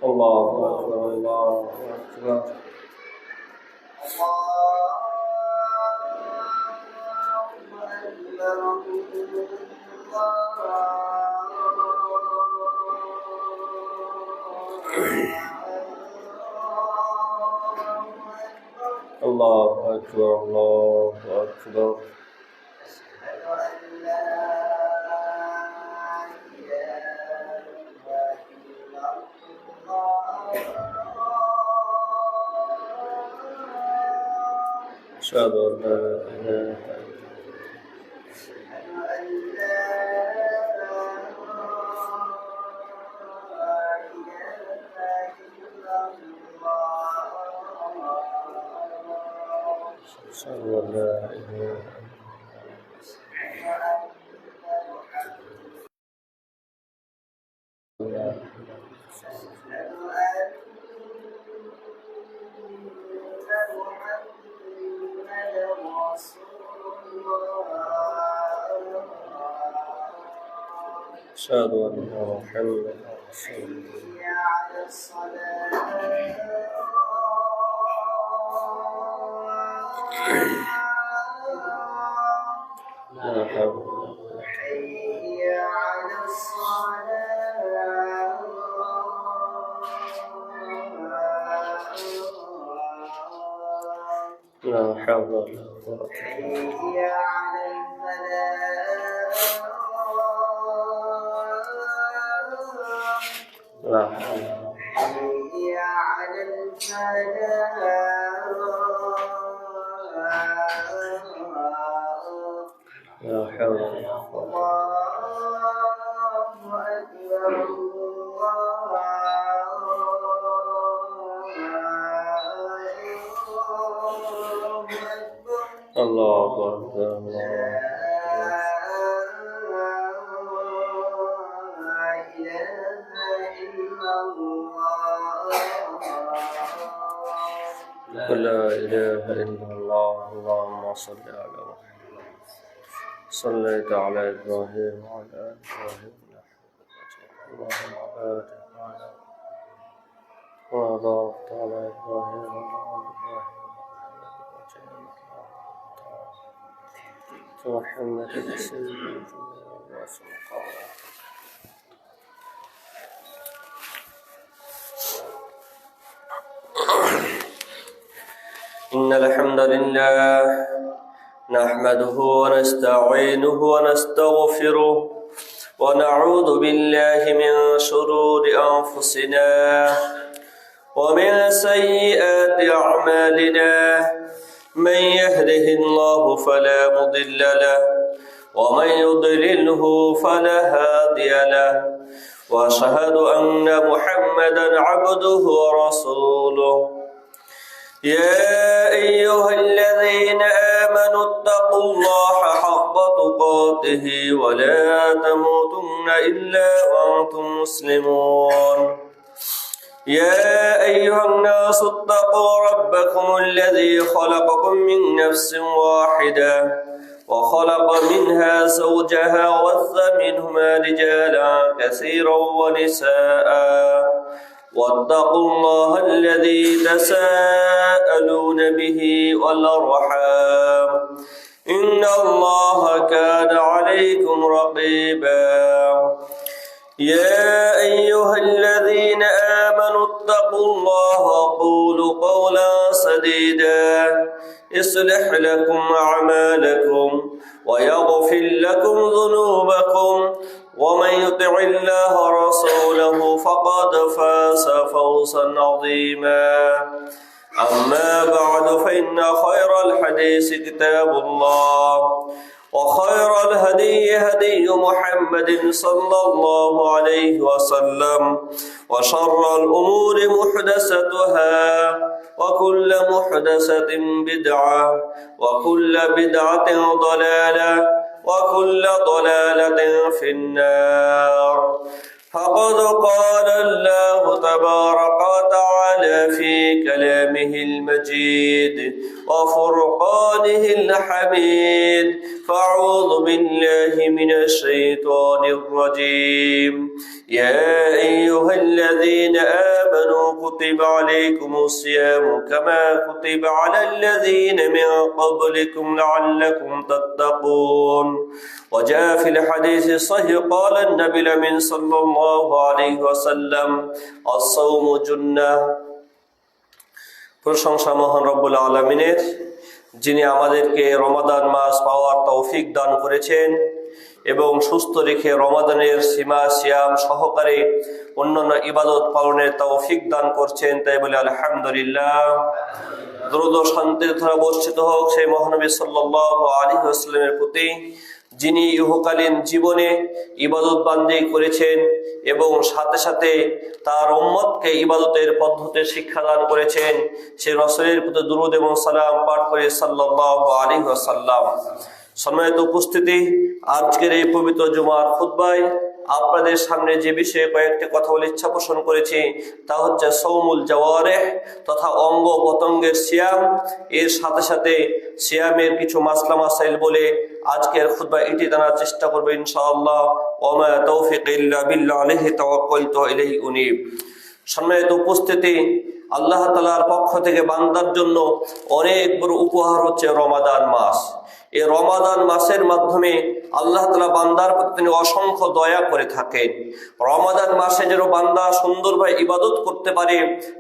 الله أكبر الله أكبر. الله أكبر الله أكبر. أشهد أن لا إله أشهد أن لا إله أشهد أن محمدا رسول الله. لا حول لا حول ولا قوة لا حول لا حول ولا قوة. الله أكبر الله. لا إله إلا الله. اللهم صل على محمد. صليت على إبراهيم وعلى آل إبراهيم اللهم بارك على وباركت على إبراهيم وعلى آل إبراهيم محمد سيدنا إن الحمد لله نحمده ونستعينه ونستغفره ونعوذ بالله من شرور أنفسنا ومن سيئات أعمالنا. من يهده الله فلا مضل له ومن يضلله فلا هادي له وأشهد أن محمدا عبده ورسوله. يا أيها الذين آمنوا اتقوا الله حق تقاته ولا تموتن إلا وأنتم مسلمون. يا أيها الناس اتقوا ربكم الذي خلقكم من نفس واحدة وخلق منها زوجها وبث منهما رجالا كثيرا ونساء واتقوا الله الذي تساءلون به والأرحام إن الله كان عليكم رقيبا. يا أيها الذين آمنوا اتقوا الله وقولوا قولا سديدا يصلح لكم أعمالكم ويغفر لكم ذنوبكم ومن يطع الله ورسوله فقد فاز فوزا عظيما. أما بعد فإن خير الحديث كتاب الله وخير الهدي هدي محمد صلى الله عليه وسلم وشر الأمور محدثاتها وكل محدثة بدعة وكل بدعة ضلالة وكل ضلالة في النار. فقد قال الله تبارك وتعالى في كلامه المجيد وفرقانه الحميد. فأعوذ بالله من الشيطان الرجيم. يا أيها الذين آمنوا كتب عليكم الصيام كما كتب على الذين من قبلكم لعلكم تتقون وجاء في الحديث الصحيح قال النبي الأمين صلى الله عليه وسلم الصوم جنة প্রশংসা মহান রব্বুল আলামিনের, যিনি আমাদেরকে রমাদান মাস পাওয়ার তৌফিক দান করেছেন এবং সুস্থ রেখে রমাদানের সীমা সিয়াম সহকারে অন্যান্য ইবাদত পালনের তৌফিক দান করছেন, তাই বলে আলহামদুলিল্লাহ। দরুদ ও শান্তির ধারা বর্ষিত হোক সেই মহানবী সাল্লাল্লাহু আলাইহি ওয়াসাল্লামের প্রতি, যিনি ইহকালীন জীবনে ইবাদত বান্দি করেছেন এবং সাথে সাথে তার উম্মতকে ইবাদতের পদ্ধতি শিক্ষাদান করেছেন। সে রাসূলের প্রতি দুরূদ এবং সালাম পাঠ করে সাল্লাল্লাহু আলাইহি ওয়াসাল্লাম। সম্মানিত উপস্থিতি, আজকের এই পবিত্র জুমার খুতবায় আপনাদের সামনে যে বিষয়ে কয়েকটি কথা বলে ইচ্ছা পোষণ করেছি তা হচ্ছে সৌমুল জাওয়ারিহ তথা অঙ্গ পতঙ্গের সিয়াম। এর সাথে সাথে সিয়ামের কিছু মাসলা মাসাইল বলে আজকের খুতবা এটি জানার চেষ্টা করবে ইনশাআল্লাহ। ওয়া তৌফিক ইল্লা বিল্লাহ আলাইহি তাওয়াক্কালতু ইলাইহি উনীব। সম্মানিত উপস্থিতি, আল্লাহ তাআলার পক্ষ থেকে বান্দার জন্য অনেক বড় উপহার হচ্ছে রমাদান মাস। এই রমাদান মাসের মাধ্যমে আল্লাহ তাআলা বান্দার প্রতি তিনি অসংখ্য দয়া করে থাকেন। রমাদান মাসে যেন বান্দা সুন্দরভাবে ইবাদত করতে পারে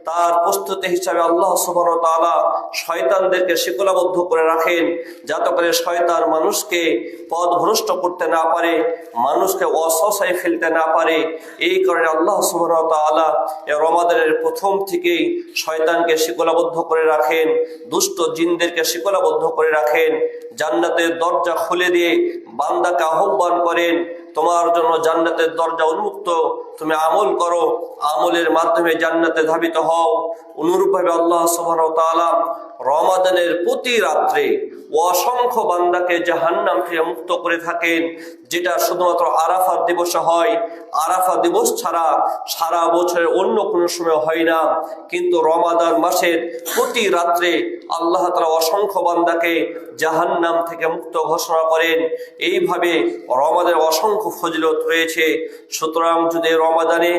তার প্রস্তুতি হিসাবে আল্লাহ সুবহানাহু ওয়া তাআলা শয়তানদেরকে শিকলাবদ্ধ করে রাখেন, যাতে করে শয়তান মানুষকে পথভ্রষ্ট করতে না পারে, মানুষকে ওয়াসওয়াসায় ফেলতে না পারে। এই কারণে আল্লাহ সুবহানাহু ওয়া তাআলা এই রমাদানের প্রথম থেকেই শয়তানকে শিকলাবদ্ধ করে রাখেন, দুষ্ট জিনদেরকে শিকলাবদ্ধ করে রাখেন। জান্নাতের দরজা খুলে দিয়ে বান্দাকে আহ্বান করেন, তোমার জন্য জান্নাতের দরজা উন্মুক্ত, তুমি আমল করো, আমলের মাধ্যমে জান্নাতে ধাবিত হও। অনুরূপভাবে আল্লাহ সুবহানাহু ওয়া তাআলা রমাদানের প্রতি রাত্রে অসংখ্য বান্দাকে জাহান্নাম থেকে মুক্ত করে থাকেন, যেটা শুধুমাত্র আরাফাত দিবসে হয়। আরাফাত দিবস ছাড়া সারা বছরের অন্য কোনো সময় হয় না, কিন্তু রমাদান মাসের প্রতি রাত্রে আল্লাহ তাআলা অসংখ্য বান্দাকে জাহান্নাম থেকে মুক্ত ঘোষণা করেন। এইভাবে রমাদানের অসংখ্য ফজিলত রয়েছে। সুতরাং যদি রমাদানে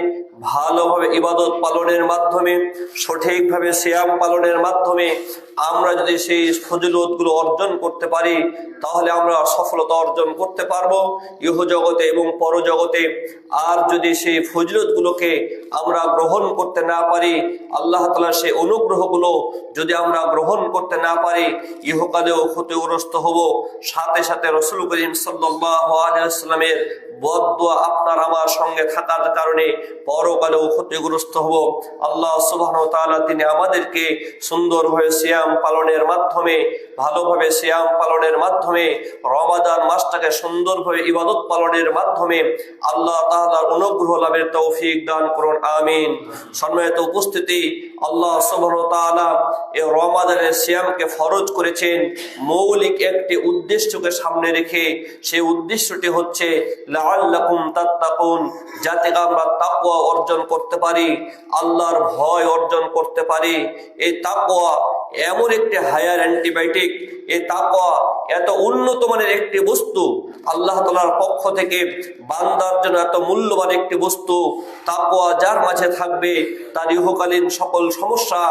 ভালোভাবে ইবাদত পালনের মাধ্যমে, সঠিকভাবে সিয়াম পালনের মাধ্যমে আমরা যদি সেই ফজিলতগুলো অর্জন করতে পারি, তাহলে আমরা সফলতা অর্জন করতে পারবো ইহজগতে এবং পরজগতে। আর যদি সেই ফজিলতগুলোকে আমরা গ্রহণ করতে না পারি, আল্লাহ তাআলার সেই অনুগ্রহগুলো যদি আমরা গ্রহণ করতে না পারি, ইহকালেও ক্ষতিগ্রস্ত হব। সাথে সাথে রাসূল করিম সাল্লাল্লাহু আলাইহি ওয়াসাল্লামের বদদুয়া আপনার আমার সঙ্গে থাকার কারণে পরকালেও ক্ষতিগ্রস্ত হব। আল্লাহ সুবহানাহু ওয়া তাআলা তিনি আমাদেরকে সুন্দরভাবে সিয়াম পালনের মাধ্যমে, ভালোভাবে সিয়াম পালনের মাধ্যমে, রমাদান মাসটাকে সুন্দরভাবে ইবাদত পালনের মাধ্যমে আল্লাহ তাআলার অনুগ্রহ লাভের তৌফিক দান করুন, আমিন। সম্মানিত উপস্থিতি, আল্লাহ সুবহানাহু ওয়া তাআলা এই রমাদানের সিয়ামকে ফরজ করেছেন মৌলিক একটি উদ্দেশ্যকে সামনে রেখে। সেই উদ্দেশ্যটি হচ্ছে লাআল্লাকুম তাত্তাকুন, যাতে আমরা তাকওয়া অর্জন করতে পারি, আল্লাহর ভয় অর্জন করতে পারি। এই তাকওয়া এমন একটি হায়ার অ্যান্টিবায়োটিক, এই তাকওয়া এত উন্নত মানের একটি বস্তু, আল্লাহ তাআলার পক্ষ থেকে বান্দার জন্য এত মূল্যবান একটি বস্তু। তাকওয়া যার মাঝে থাকবে তার ইহকালীন সকল সমস্যা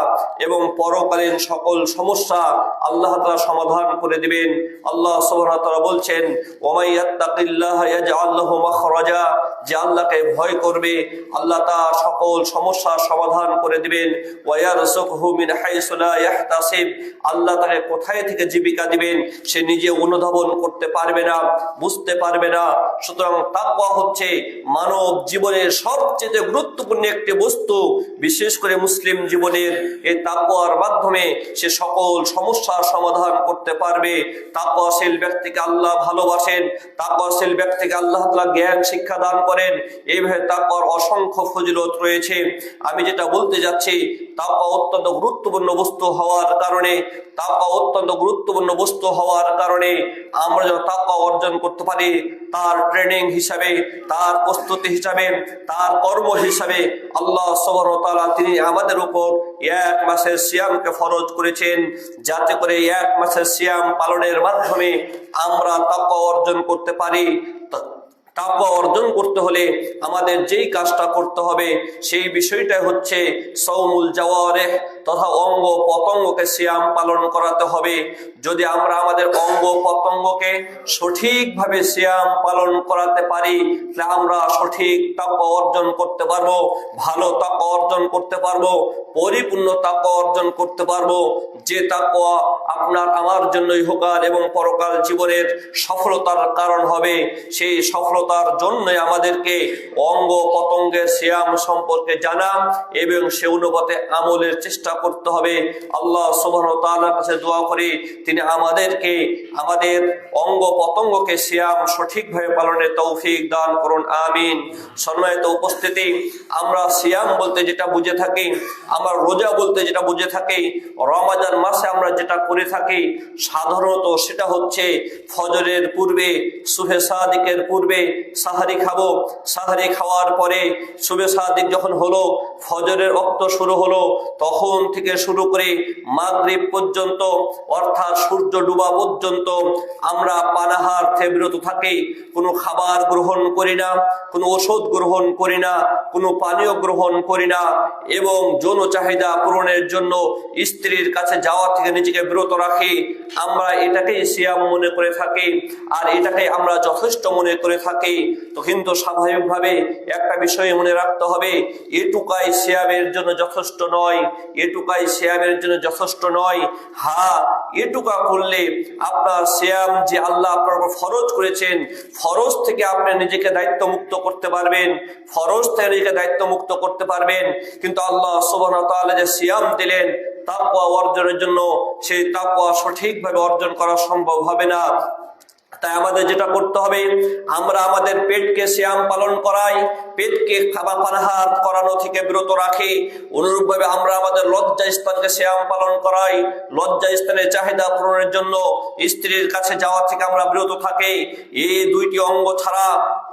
এবং পরকালীন সকল সমস্যা আল্লাহ তাআলা সমাধান করে দিবেন। আল্লাহ সুবহানাহু ওয়া তাআলা বলছেন, ওয়া মান ইয়াত্তাকিল্লাহা ইয়াজআল লাহু মাখরাজা, যে আল্লাহকে ভয় করবে আল্লাহ তার সকল সমস্যার সমাধান করে দিবেন। ওয়া ইয়ারযুকহু মিন হাইসু লা ইয়াহতাসিব, আল্লাহ তাকে কোথায় থেকে জীবিকা দিবেন সে নিজে অনুধাবন করতে পারবে না, বুঝতে পারবে না। সুতরাং তাকওয়া হচ্ছে মানব জীবনের সবচেয়ে গুরুত্বপূর্ণ একটি বস্তু, বিশেষ করে মুসলিম জীবনের। এই তাকওয়ার মাধ্যমে সে সকল সমস্যার সমাধান করতে পারবে। তাকওয়াশীল ব্যক্তিকে আল্লাহ ভালোবাসেন, তাকওয়াশীল ব্যক্তিকে আল্লাহ তাআলা জ্ঞান শিক্ষা দান করেন। এইভাবে তাকওয়ার অসংখ্য ফজিলত রয়েছে। আমি যেটা বলতে যাচ্ছি, তাকওয়া অত্যন্ত গুরুত্বপূর্ণ বস্তু হওয়ার কারণে, তাকওয়া অত্যন্ত গুরুত্বপূর্ণ বস্তু হওয়ার কারণে আমরা যেন তাকওয়া অর্জন করতে পারি, তার ট্রেনিং হিসাবে, তার প্রস্তুতি হিসাবে, তার কর্ম হিসাবে আল্লাহ সুবহানাহু ওয়া তাআলা তিনি আমাদের উপর এক মাসের সিয়ামকে ফরজ করেছেন, যাতে করে এক মাসের সিয়াম পালনের মাধ্যমে আমরা তাকওয়া অর্জন করতে পারি। তাকওয়া অর্জন করতে হলে আমাদের যেই কাজটা করতে হবে সেই বিষয়টা হচ্ছে সাওমুল জাওয়ারিহ তথা অঙ্গ পতঙ্গকে সিয়াম পালন করাতে হবে। যদি আমরা আমাদের অঙ্গ পতঙ্গকে সঠিকভাবে সিয়াম পালন করাতে পারি তাহলে আমরা সঠিক তাকওয়া অর্জন করতে পারবো, ভালো তাকওয়া অর্জন করতে পারবো, পরিপূর্ণ তাকওয়া অর্জন করতে পারবো, যে তাকওয়া আপনার আমার জন্য ইহকাল এবং পরকাল জীবনের সফলতার কারণ হবে। সেই সফলতার জন্য আমাদেরকে অঙ্গ পতঙ্গের সিয়াম সম্পর্কে জানা এবং সে অনুপাতে আমলের চেষ্টা করতে হবে। আল্লাহ সুবহানাহু ওয়া তাআলার কাছে দোয়া করি তিনি আমাদেরকে আমাদের অঙ্গ পতঙ্গকে সিয়াম সঠিকভাবে পালনের তৌফিক দান করুন, আমিন। সম্মানিত উপস্থিতি, আমরা সিয়াম বলতে যেটা বুঝে থাকি, আমরা রোজা বলতে যেটা বুঝে থাকি, রমাজান মাসে আমরা যেটা করে থাকি সাধারণত সেটা হচ্ছে ফজরের পূর্বে সুবহে সাদিকের পূর্বে সাহারি খাবো, সাহারি খাওয়ার পরে সুবহে সাদিক যখন হলো, ফজরের ওয়াক্ত শুরু হলো, তখন থেকে শুরু করে মাগরিব পর্যন্ত অর্থাৎ সূর্য ডুবা পর্যন্ত আমরা পানাহার থেকে বিরত থাকি। কোনো খাবার গ্রহণ করি না, কোনো ওষুধ গ্রহণ করি না, কোনো পানীয় গ্রহণ করি না এবং যৌন চাহিদা পূরণের জন্য স্ত্রীর কাছে যাওয়া থেকে নিজেকে বিরত রাখি। আমরা এটাকেই সিয়াম মনে করে থাকি আর এটাকে আমরা যথেষ্ট মনে করে থাকি। তো কিন্তু স্বাভাবিকভাবে একটা বিষয় মনে রাখতে হবে, এটুকাই সিয়ামের জন্য যথেষ্ট নয়, এটুকাই সিয়ামের জন্য যথেষ্ট নয়। হ্যাঁ, এটুকা করলে আপনার সিয়াম যে আল্লাহ আপনার উপর ফরজ করেছেন, ফরজ থেকে আপনি নিজেকে দায়িত্ব মুক্ত করতে পারবেন, ফরজ থেকে নিজেকে দায়িত্ব মুক্ত করতে পারবেন। কিন্তু আল্লাহ সুবহানাহু ওয়া তাআলা যে সিয়াম দিলেন তাকওয়া অর্জনের জন্য, সেই তাকওয়া সঠিকভাবে অর্জন করা সম্ভব হবে না। তাই আমাদের যেটা করতে হবে, আমরা আমাদের পেটকে সিয়াম পালন করাই, পেটকে খাবার পানাহার করানো থেকে বিরত রাখি। অনুরূপভাবে আমরা আমাদের লজ্জা স্থানকে সিয়াম পালন করাই, লজ্জা স্থানের চাহিদা পূরণের জন্য স্ত্রীর কাছে যাওয়া থেকে আমরা বিরত থাকি। এই দুইটি অঙ্গ ছাড়া,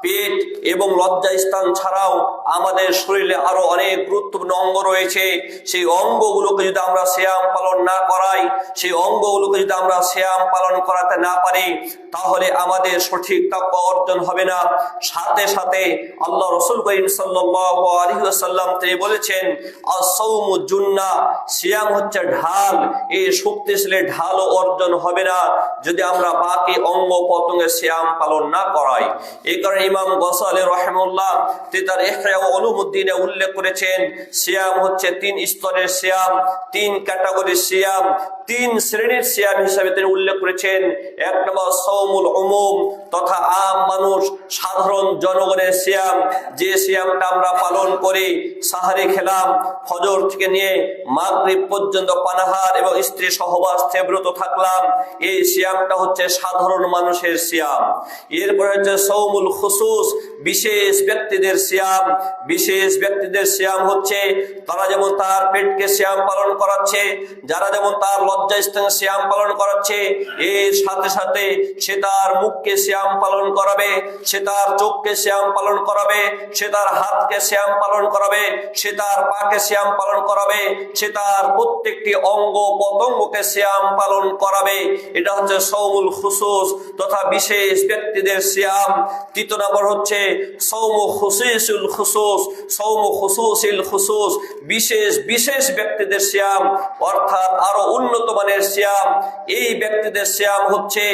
পেট এবং লজ্জা স্থান ছাড়াও আমাদের শরীরে আরো অনেক গুরুত্বপূর্ণ অঙ্গ রয়েছে। সেই অঙ্গগুলোকে যদি আমরা সিয়াম পালন না করাই, সেই অঙ্গগুলোকে যদি আমরা সিয়াম পালন করাতে না পারি, তাহলে আমাদের সঠিক তাকওয়া অর্জন হবে না। সাথে সাথে আল্লাহ রাসূল করিম সাল্লাল্লাহু আলাইহি ওয়াসাল্লাম তিনি বলেছেন, আস-সাওমু জুন্নাহ, সিয়াম হচ্ছে ঢাল, এই শক্তিশালী ঢালও অর্জন হবে না যদি আমরা বাকি অঙ্গ পতঙ্গের সিয়াম পালন না করাই। এই কারণে ইমাম গসালি রাহিমাহুল্লাহ তিনি তার ইহয়া উলুমুদ্দিনে উল্লেখ করেছেন, সিয়াম হচ্ছে 3 স্তরের সিয়াম, 3 ক্যাটাগরির সিয়াম, 3 শ্রেণীর সিয়াম হিসাবে তিনি উল্লেখ করেছেন। এক নম্বর সাওমুল উমুম তথা আম মানুষ, সাধারণ জনগণের সিয়াম, যে সিয়ামটা আমরা পালন করি, সাহারি খেলাম, ফজর থেকে নিয়ে মাগরিব পর্যন্ত পানাহার এবং স্ত্রী সহবাস থেকে বিরত থাকলাম, এই সিয়ামটা হচ্ছে সাধারণ মানুষের সিয়াম। এরপরে হচ্ছে সাওমুল খুসুস, বিশেষ ব্যক্তিদের সিয়াম। বিশেষ ব্যক্তিদের সিয়াম হচ্ছে তারা যেমন তার পেটকে সিয়াম পালন করাচ্ছে, যারা যেমন তার লজ্জা স্থানে সিয়াম পালন করাচ্ছে, এর সাথে সাথে সে তার মুখকে সিয়াম পালন করাবে, সে তার চোখকে সিয়াম পালন করাবে, সে তার হাতকে সিয়াম পালন করাবে, সে তার পাকে সিয়াম পালন করাবে, সে তার প্রত্যেকটি অঙ্গ পতঙ্গকে সিয়াম পালন করাবে। এটা হচ্ছে সাওমুল খুসুস তথা বিশেষ ব্যক্তিদের সিয়াম। তৃতীয় নম্বর হচ্ছে সাওমু খুসুসিল খুসুস, সাওমু খুসুসিল খুসুস, বিশেষ বিশেষ ব্যক্তিদের সিয়াম, অর্থাৎ আরো উন্নত মানের সিয়াম। এই ব্যক্তিদের সিয়াম হচ্ছে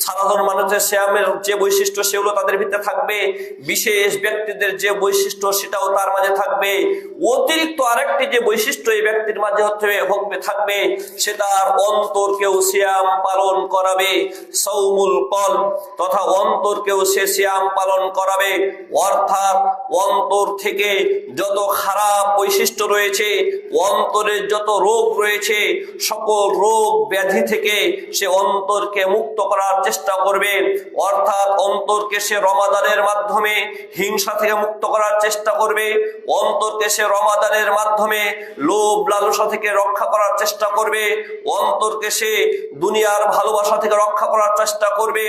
সাধারণ মানুষের সিয়ামের যে বৈশিষ্ট্য সেগুলো তাদের ভিতরে থাকবে, বিশেষ ব্যক্তিদের যে বৈশিষ্ট্য সেটাও তার মাঝে থাকবে। অতিরিক্ত আরেকটি যে বৈশিষ্ট্য এই ব্যক্তির মাঝে থাকবে, সে তার অন্তরকেও সিয়াম পালন করাবে। সাওমুল কলব তথা অন্তরকেও সে সিয়াম পালন করাবে, অর্থাৎ অন্তর থেকে যত খারাপ বৈশিষ্ট্য রয়েছে, অন্তরের যত রোগ রয়েছে, সকল রোগ ব্যাধি থেকে সে অন্তরকে মুক্ত করার চেষ্টা করবে। অর্থাৎ অন্তরকে সে রমাদানের মাধ্যমে হিংসা থেকে মুক্ত করার চেষ্টা করবে, অন্তরকে সে রমাদানের মাধ্যমে লোভ লালসা থেকে রক্ষা করার চেষ্টা করবে, অন্তরকে সে দুনিয়ার ভালোবাসা থেকে রক্ষা করার চেষ্টা করবে,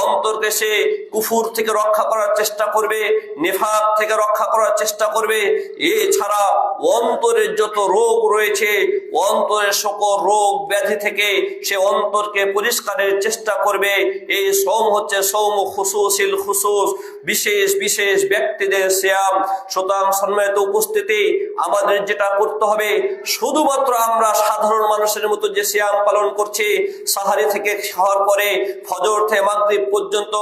অন্তরকে সে কুফুর থেকে রক্ষা করার চেষ্টা করবে, নিফাক থেকে রক্ষা করার চেষ্টা করবে। এছাড়া অন্তরের যত রোগ রয়েছে, অন্তরের সকল রোগ ব্যাধি থেকে সে অন্তরকে পরিষ্কারের চেষ্টা করবে। এই সওম হচ্ছে সওম খুসুসিল খুসুস, বিশেষ বিশেষ ব্যক্তিদের সিয়াম। সুতরাং সম্মানিত উপস্থিতি, আমাদের যেটা করতে হবে, শুধুমাত্র আমরা সাধারণ মানুষের মতো যে সিয়াম পালন করছি, সাহারি থেকে খাওয়ার পরে ফজর থেকে মাগরিব পর্যন্ত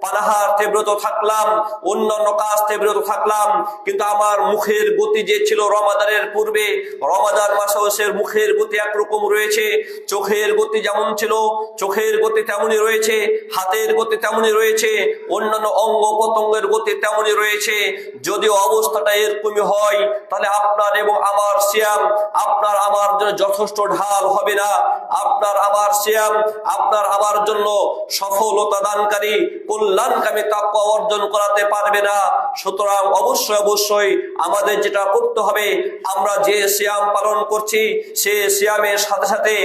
পানাহার থেকে বিরত থাকলাম, অন্যান্য কাজ থেকে বিরত থাকলাম, কিন্তু আমার মুখের গতি যে ছিল রমাদানের পূর্বে, রমাদান মাসেও সে মুখের গতি একরকম রয়েছে, চোখের গতি যেমন ছিল চোখের গতি তেমনই রয়েছে, হাতের গতি তেমনই রয়েছে, অন্যান্য অঙ্গ প্রত্যঙ্গের গতি তেমনই রয়েছে। যদিও অবস্থাটা এরকমই হয়, তাহলে আপনার এবং আমার সিয়াম আপনার আমার জন্য যথেষ্ট ঢাল হবে না। আপনার আমার সিয়াম আপনার আমার জন্য সফলতা দানকারী, কল্যাণকামী তাকওয়া অর্জন করাতে পারবে না। সুতরাং অবশ্যই অবশ্যই আমাদের যেটা করতে হবে, আমরা যে সিয়াম পালন করছি সে সিয়ামের সাথে সাথে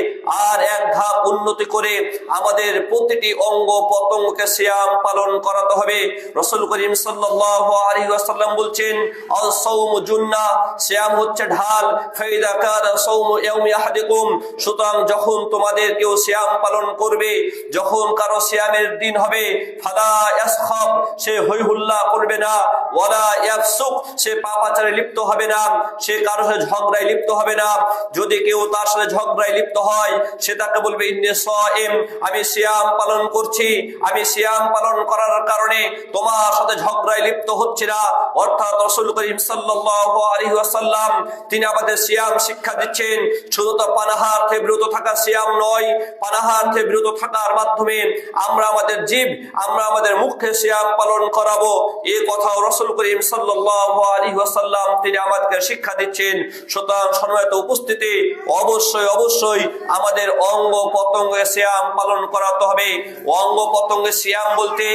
আর এক ধাপ উন্নতি করে আমাদের প্রতিটি অঙ্গ প্রত্যঙ্গকে সিয়াম পালন করাতে হবে। রাসূল করিম সাল্লাল্লাহু আলাইহি ওয়াসাল্লাম বলছেন, আল সাওমু জুন্নাহ, সিয়াম হচ্ছে ঢাল। ফাইদা কানা সাওমু ইয়াউমি আহাদিকুম, সুতরাং যখন তোমাদের কেউ সিয়াম পালন করবে, যখন কারো সিয়ামের দিন হবে, ফালা ইয়াসখাব, সে হই হুল্লা করবে না, ওয়ালা ইয়াফসুক, সে পাপাচারে লিপ্ত হবে না, সে কারোর সাথে ঝগড়ায় লিপ্ত হবে না। যদি কেউ তার সাথে ঝগড়ায় লিপ্ত হয়, সে তাকে বলবে ইন্নী সাইম, আমি সিয়াম পালন করছি, আমি সিয়াম পালন করার কারণে তোমার সাথে ঝগড়ায় লিপ্ত হচ্ছে না। অর্থাৎ রাসূল করিম সাল্লাল্লাহু আলাইহি ওয়াসাল্লাম তিনি আমাদের সিয়াম শিক্ষা দিচ্ছেন। শুধু তো পানাহার থেকে বিরত থাকা সিয়াম নয়, পানাহার থেকে বিরত থাকার মাধ্যমে আমরা আমাদের জীব, আমরা আমাদের মুখে সিয়াম পালন করাবো, এই কথাও রাসূল করিম সাল্লাল্লাহু আলাইহি ওয়াসাল্লাম তিনি আমাদেরকে শিক্ষা দিচ্ছেন। সুতরাং সম্মানিত উপস্থিতি, অবশ্যই অবশ্যই আমাদের অঙ্গ প্রত্যঙ্গে সিয়াম পালন করাতে হবে। অঙ্গ প্রত্যঙ্গে সিয়াম বলতে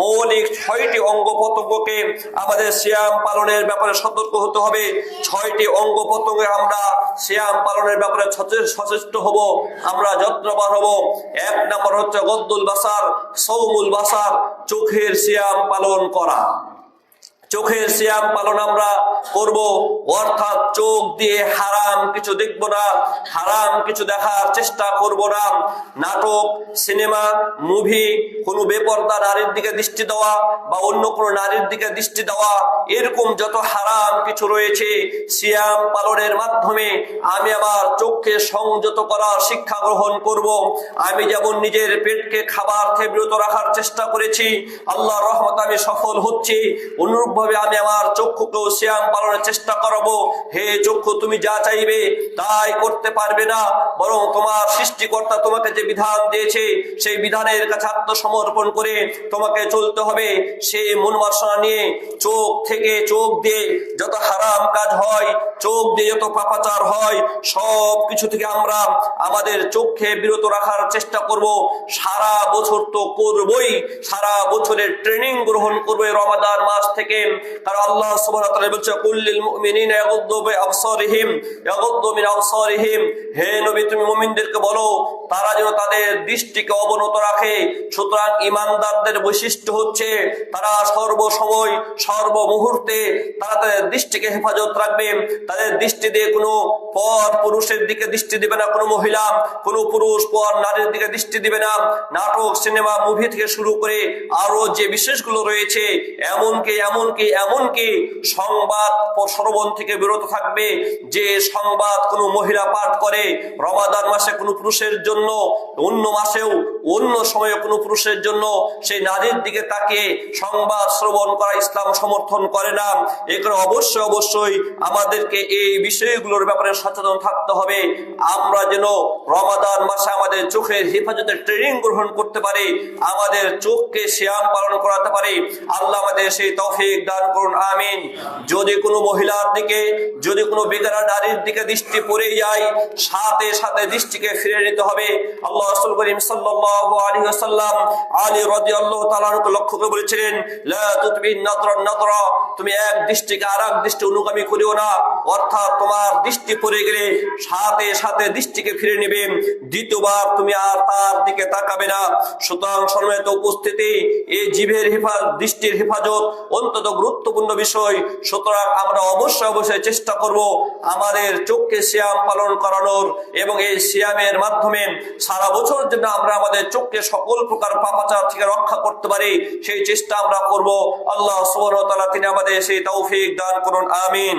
মৌলিক 6টি অঙ্গ প্রত্যঙ্গকে আমাদের সিয়াম পালনের ব্যাপারে সতর্ক হতে হবে। 6টি অঙ্গ প্রত্যঙ্গে আমরা সিয়াম পালনের ব্যাপারে সচেষ্ট হব, আমরা যত্নবান হব। 1 নম্বর হচ্ছে গদ্দুল বাসার, সওমুল বাসার, চোখের সিয়াম পালন করা। চোখের সিয়াম পালন আমরা করব, অর্থাৎ চোখ দিয়ে হারাম কিছু দেখব না, হারাম কিছু দেখার চেষ্টা করব না। নাটক, সিনেমা, মুভি, কোনো বেপরদা নারীর দিকে দৃষ্টি দেওয়া বা অন্য কোনো নারীর দিকে দৃষ্টি দেওয়া, এরকম যত হারাম কিছু রয়েছে, সিয়াম পালনের মাধ্যমে আমি আমার চোখকে সংযত করার শিক্ষা গ্রহণ করব। আমি যেমন নিজের পেটকে খাবার থেকে বিরত রাখার চেষ্টা করেছি, আল্লাহর রহমতে আমি সফল হচ্ছি, অনুরূপ ভাবে আমি আমার চক্ষুকেও সিয়াম পালনের চেষ্টা করব। হে চক্ষু, তুমি যা চাইবে তাই করতে পারবে না, বরং তোমার সৃষ্টিকর্তা তোমাকে যে বিধান দিয়েছে সেই বিধানের কাছে আত্মসমর্পণ করে তোমাকে চলতে হবে। সেই মন বাসনা নিয়ে চোখ দিয়ে যত হারাম কাজ হয়, চোখ দিয়ে যত পাপাচার হয়, সব কিছু থেকে আমরা আমাদের চোখকে বিরত রাখার চেষ্টা করব। সারা বছর তো করবই, সারা বছরের ট্রেনিং গ্রহণ করবে রমাদান মাস থেকে। কারণ আল্লাহ সুবহানাহু ওয়া তাআলা বলেছেন, কুল্লিল মুমিনিনা ইয়াগুদ্দু মিন আবসারিহিম, হে নবী তুমি মুমিনদেরকে বলো তারা যেন তাদের দৃষ্টিকে অবনত রাখে। সুতরাং ঈমানদারদের বৈশিষ্ট্য হচ্ছে তারা সর্বসময় সর্বমুহূর্তে তারা তাদের দৃষ্টিকে হেফাজত রাখবে। তাদের দৃষ্টি দিয়ে কোনো পর পুরুষের দিকে দৃষ্টি দিবে না, কোনো মহিলা, কোনো পুরুষ পর নারীর দিকে দৃষ্টি দিবে না। নাটক, সিনেমা, মুভি থেকে শুরু করে আরো যে বিশেষগুলো রয়েছে, এমনকি সংবাদ শ্রবণ থেকে বিরত থাকবে। যে সংবাদ কোনো মহিলা পাঠ করে রমাদান মাসে কোনো পুরুষের জন্য, অন্য মাসেও অন্য সময়ে কোনো পুরুষের জন্য, সেই নারীর দিকে তাকিয়ে সংবাদ শ্রবণ করা ইসলাম সমর্থন করে না। এখানে অবশ্যই অবশ্যই আমাদেরকে এই বিষয়গুলোর ব্যাপারে সচেতন থাকতে হবে। আমরা যেন রমাদান মাসে আমাদের চোখের হেফাজতের ট্রেনিং গ্রহণ করতে পারি, আমাদের চোখকে সিয়াম পালন করাতে পারি। আল্লাহ আমাদের সেই তৌফিক দান করুন, আমিন। যদি কোনো মহিলার দিকে, যদি কোনো বেগানা নারীর দিকে দৃষ্টি পড়ে যায়, সাথে সাথে দৃষ্টিকে ফিরে নিতে হবে। আল্লাহ রাসূল করিম সাল্লাল্লাহু আলাইহি ওয়াসাল্লাম আলী রাদিয়াল্লাহু তাআলা আনহু লক্ষ্য করে বলেছিলেন, লা তুতবিন নাদরা, তুমি এক দৃষ্টিকে আরেক দৃষ্টি অনুগামী করিও না। অর্থাৎ তোমার দৃষ্টি পড়ে গেলে সাথে সাথে দৃষ্টিকে ফিরে নেবে, দ্বিতীয়বার তুমি আর তার দিকে তাকাবে না। সুতরাং সম্মানিত উপস্থিতি, এই জিভের দৃষ্টির হেফাজত অন্তত গুরুত্বপূর্ণ বিষয়। সুতরাং আমরা অবশ্যই চেষ্টা করব আমাদের চোখকে সিয়াম পালন করানোর, এবং এই সিয়ামের মাধ্যমে সারা বছর যেন আমরা আমাদের চোখকে সকল প্রকার পাপাচার থেকে রক্ষা করতে পারি, সেই চেষ্টা আমরা করব। আল্লাহ সুবহানাহু ওয়া তাআলা তিনি আমাদের সেই তৌফিক দান করুন, আমিন।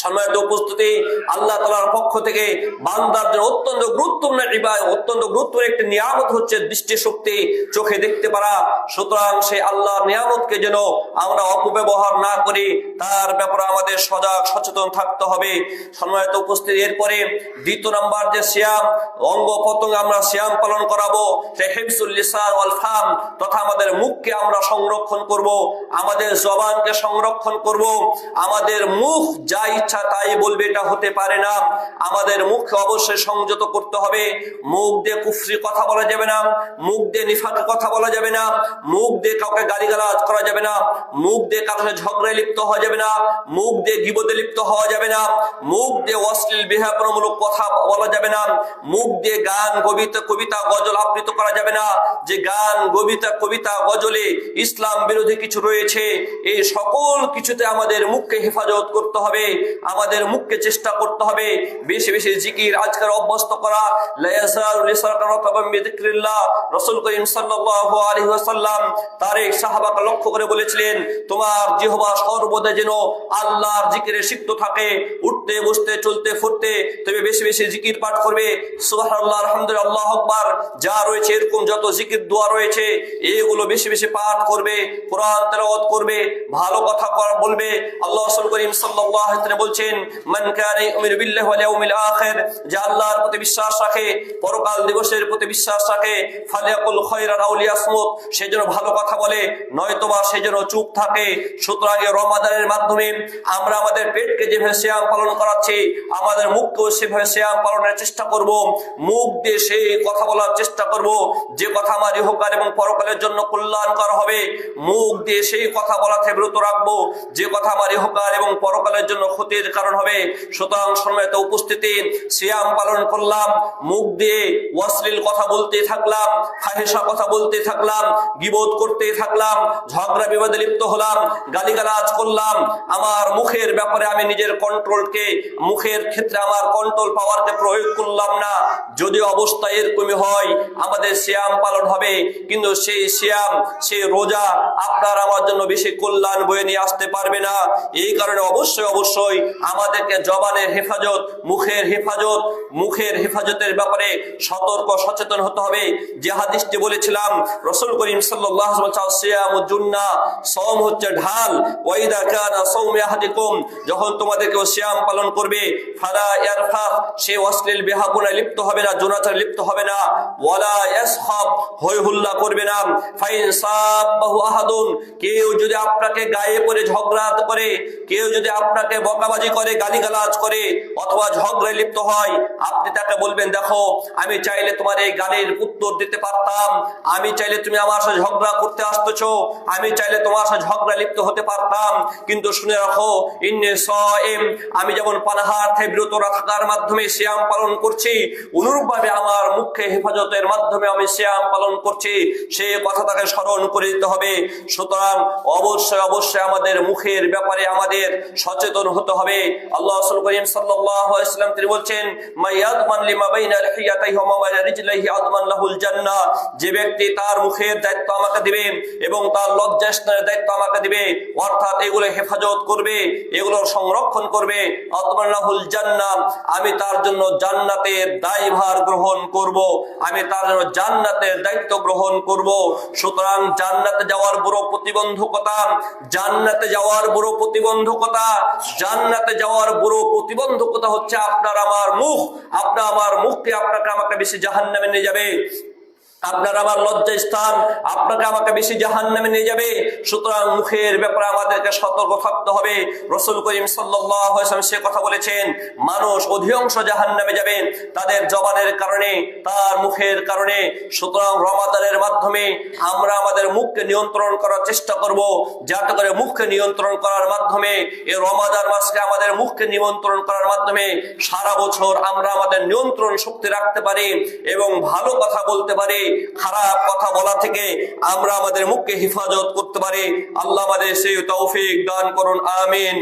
সম্মানিত উপস্থিতি, আল্লাহ তাআলার পক্ষ থেকে বান্দার জন্য অত্যন্ত গুরুত্বপূর্ণ ইবাদত, অত্যন্ত গুরুত্বপূর্ণ একটি নিয়ামত হচ্ছে দৃষ্টি শক্তি, চোখে দেখতে পারা। সুতরাং সেই আল্লাহর নিয়ামতকে যেন আমরা অপব্যবহার না করি, তার ব্যাপারে আমাদের সজাগ সচেতন থাকতে হবে। সম্মানিত উপস্থিতি, এরপরে দ্বিতীয় নাম্বার যে সিয়াম অঙ্গ প্রত্যঙ্গ আমরা সিয়াম পালন করাবো, সেই হিফজুল লিসান ওয়াল ফাম, তথা আমাদের মুখকে আমরা সংরক্ষণ করব, আমাদের জবানকে সংরক্ষণ করব। আমাদের মুখ যা ইচ্ছা তাই বলবে এটা হতে পারে না, আমাদের মুখকে অবশ্যই সংযত করতে হবে। মুখ দিয়ে কুফরি কথা বলা যাবে না, মুখ দিয়ে নিফাকের কথা বলা যাবে না, মুখ দিয়ে কাউকে গালিগালাজ করা যাবে না, মুখ দিয়ে কারোর সাথে ঝগড়ায় লিপ্ত হওয়া যাবে না, মুখ দিয়ে গীবতে লিপ্ত হওয়া যাবে না, মুখ দিয়ে অশ্লীল বিহারমূলক কথা বলা যাবে না, মুখ দিয়ে গান কবিতা গজল আবৃত্তি করা যাবে না। যে গান কবিতা গজলে ইসলাম বিরোধী কিছু রয়েছে, এই সকল কিছুতে আমাদের মুখকে হেফাজত করতে হবে। আমাদের মুখকে চেষ্টা করতে হবে বেশি বেশি জিকির আজকার অভ্যস্ত করা। রাসূল করিম সাল্লাল্লাহু আলাইহি ওয়াসাল্লাম তার এক সাহাবাকে লক্ষ্য করে বলেছিলেন, তোমার জিহ্বা সর্বদা যেন আল্লাহর জিকিরে সিক্ত থাকে, উঠতে বসতে চলতে ফুরতে তুমি বেশি বেশি জিকির পাঠ করবে। সুবহানাল্লাহ, আলহামদুলিল্লাহ, আল্লাহু আকবার যা রয়েছে, এরকম যত জিকির দোয়া রয়েছে এগুলো বেশি বেশি পাঠ করবে, কোরআন তেলাওয়াত করবে, ভালো কথা বলবে। আল্লাহ রাসূল করিম সাল্লাল্লাহু আলাইহি ওয়াসাল্লাম বলছেন, মান কানা ইউমিনু বিল্লাহি ওয়াল ইয়াউমিল আখির, যে আল্লাহর প্রতি বিশ্বাস রাখে, পরকাল দিবসের প্রতি বিশ্বাস রাখে, ফালিয়াকুল খায়রান আও লিয়াসমুত, সে যেন ভালো কথা বলে, নয়তোবা সে যেন চুপ থাকে। সুতরাং রমাদানের মাধ্যমে আমরা আমাদের পেটকে যেভাবে সিয়াম পালন করাচ্ছি, আমাদের মুখকেও সেভাবে সিয়াম পালনের চেষ্টা করব। মুখ দিয়ে সেই কথা বলার চেষ্টা করব যে কথা আমার ইহকাল এবং পরকালের জন্য কল্যাণকর হবে। মুখ দিয়ে সেই কথা বলা থেকে বিরত রাখবো যে কথা আমার ইহকাল এবং পরকালের জন্য ক্ষতির কারণ হবে। সুতরাং সম্মানিত উপস্থিতি, সিয়াম পালন করলাম, মুখ দিয়ে অশ্লীল কথা বলতে থাকলাম, ফাহিশা কথা বলতে থাকলাম, গীবত করতে থাকলাম, ঝগড়া বিবাদে লিপ্ত হলাম, গালিগালাজ করলাম। আমার মুখের ব্যাপারে আমি নিজের মুখের ক্ষেত্রে আমার কন্ট্রোল পাওয়ারকে প্রয়োগ করলাম না। যদি অবস্থা এরকমই হয়, আমাদের সিয়াম পালন হবে, কিন্তু সেই সিয়াম, সেই রোজা আপনার আমার জন্য বেশি কল্যাণ বয়ে নিয়ে আসতে পারবে না। এই কারণে অবশ্যই আমাদেরকে জবানের হেফাজত, মুখের হেফাজতের ব্যাপারে সতর্ক সচেতন হতে হবে। যে হাদিসটি বলেছিলাম, রাসূল করিম সাল্লাল্লাহু আলাইহি ওয়াসাল্লাম, সিয়ামুজ জুন্নাহ, সাওম হচ্ছে ঢাল, ওয়া ইযা কানা সাওমু আহাদিকুম, যখন তোমাদের কেউ সিয়াম পালন করবে, ফালা ইয়ারফা, সে অশ্লীল বেহাগুনায় লিপ্ত হবে না, জুনাচারে লিপ্ত হবে না, ওয়ালা ইয়াসহাব, হই হুল্লা করবে না। ফাইন সাবাহু আহাদুন, কেউ যদি আপনাকে গায়ে পড়ে ঝগড়া করে, কেউ যদি আপনাকে বকাবাজি করে, গালিগালাজ করে, অথবা ঝগড়ায় লিপ্ত হয়, আপনি তাকে বলবেন, দেখো আমি চাইলে তোমার এই গালির উত্তর দিতে পারতাম, আমি চাইলে তুমি আমার সাথে ঝগড়া করতে আসতেছো, আমি চাইলে তোমার সাথে ঝগড়া লিপ্ত হতে পারতাম, কিন্তু শুনে রাখো, ইন্নী সাইম, আমি যেমন পানাহার থেকে বিরত থাকার মাধ্যমে সিয়াম পালন করছি, অনুরূপভাবে আমার মুখে হেফাজতের মাধ্যমে আমি সিয়াম পালন করছি, সে কথা তাকে স্মরণ করে দিতে হবে। সুতরাং অবশ্যই আমাদের মুখের ব্যাপারে আমাদের সচেতন হতে হবে। আল্লাহ রাসূল করিম সাল্লাল্লাহু আলাইহি ওয়াসাল্লাম তিনি বলছেন, মায়াদমান লিমা বাইনা লিহিয়াতাইহি ওয়া মা বাইনা রিজলাইহি আদমান লাহুল জান্নাহ, যে ব্যক্তি তার মুখের দায়িত্ব আমাকে দিবে এবং তার লজ্জাস্থানের দায়িত্ব আমাকে দিবে, অর্থাৎ এগুলো হেফাজত করবে, এগুলো সংরক্ষণ করবে, আদমান লাহুল জান্নাহ, আমি তার জন্য জান্নাতের দায়ভার গ্রহণ করব, আমি তার জন্য জান্নাতের দায়িত্ব গ্রহণ করব। সুতরাং জান্নাতে যাওয়ার বড় প্রতিবন্ধকতা, জান্নাতে যাওয়ার বড় প্রতিবন্ধকতা হচ্ছে আপনার আমার মুখ। আপনার আমার মুখকে আপনাকে আমাকে বেশি জাহান্নামে নিয়ে যাবে, আপনার আমার লজ্জা স্থান আপনাকে আমাকে বেশি জাহান্নামে নিয়ে যাবে। সুতরাং মুখের ব্যাপারে আমাদেরকে সতর্ক থাকতে হবে। রাসূল করিম সাল্লাল্লাহু আলাইহি ওয়াসাল্লাম সে কথা বলেছেন, মানুষ অধিকাংশ জাহান্নামে যাবেন তাদের জবানের কারণে, তার মুখের কারণে। সুতরাং রমাদানের মাধ্যমে আমরা আমাদের মুখকে নিয়ন্ত্রণ করার চেষ্টা করব, যাতে করে মুখকে নিয়ন্ত্রণ করার মাধ্যমে, এই রমাদান মাসকে আমাদের মুখকে নিয়ন্ত্রণ করার মাধ্যমে সারা বছর আমরা আমাদের নিয়ন্ত্রণ শক্তি রাখতে পারি এবং ভালো কথা বলতে পারি, খারাপ কথা বলা থেকে আমরা আমাদের মুখকে হেফাজত করতে পারি। আল্লাহ আমাদের সেই তৌফিক দান করুন, আমিন।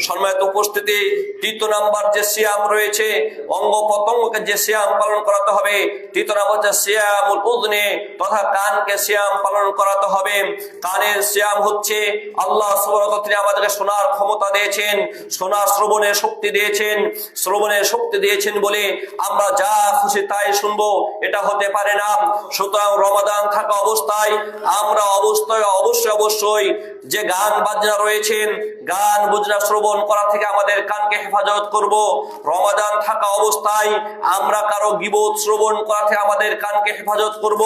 সম্মানিত উপস্থিতি, তৃতীয় নাম্বার যে সিয়াম রয়েছে, অঙ্গ প্রত্যঙ্গকে যে সিয়াম পালন করাতে হবে, তৃতীয় নাম্বার হচ্ছে সিয়ামুল উযনি, তথা কানকে সিয়াম পালন করাতে হবে। কানের সিয়াম হচ্ছে আল্লাহ সুবহানাহু ওয়া তাআলা তিনি আমাদেরকে শোনার ক্ষমতা দিয়েছেন, শোনা শ্রবণের শক্তি দিয়েছেন। শ্রবণের শক্তি দিয়েছেন বলে আমরা যা খুশি তাই শুনবো, এটা হতে পারে না। সুতরাং রমাদান থাকা অবস্থায় আমরা অবশ্যই যে গান বাজনা রয়েছেন, গান বাজনা শ্রবণ করা থেকে আমাদের কানকে হেফাজত করব। রমাদান থাকা অবস্থায় আমরা কারো গীবত শ্রবণ করা থেকে আমাদের কানকে হেফাজত করব।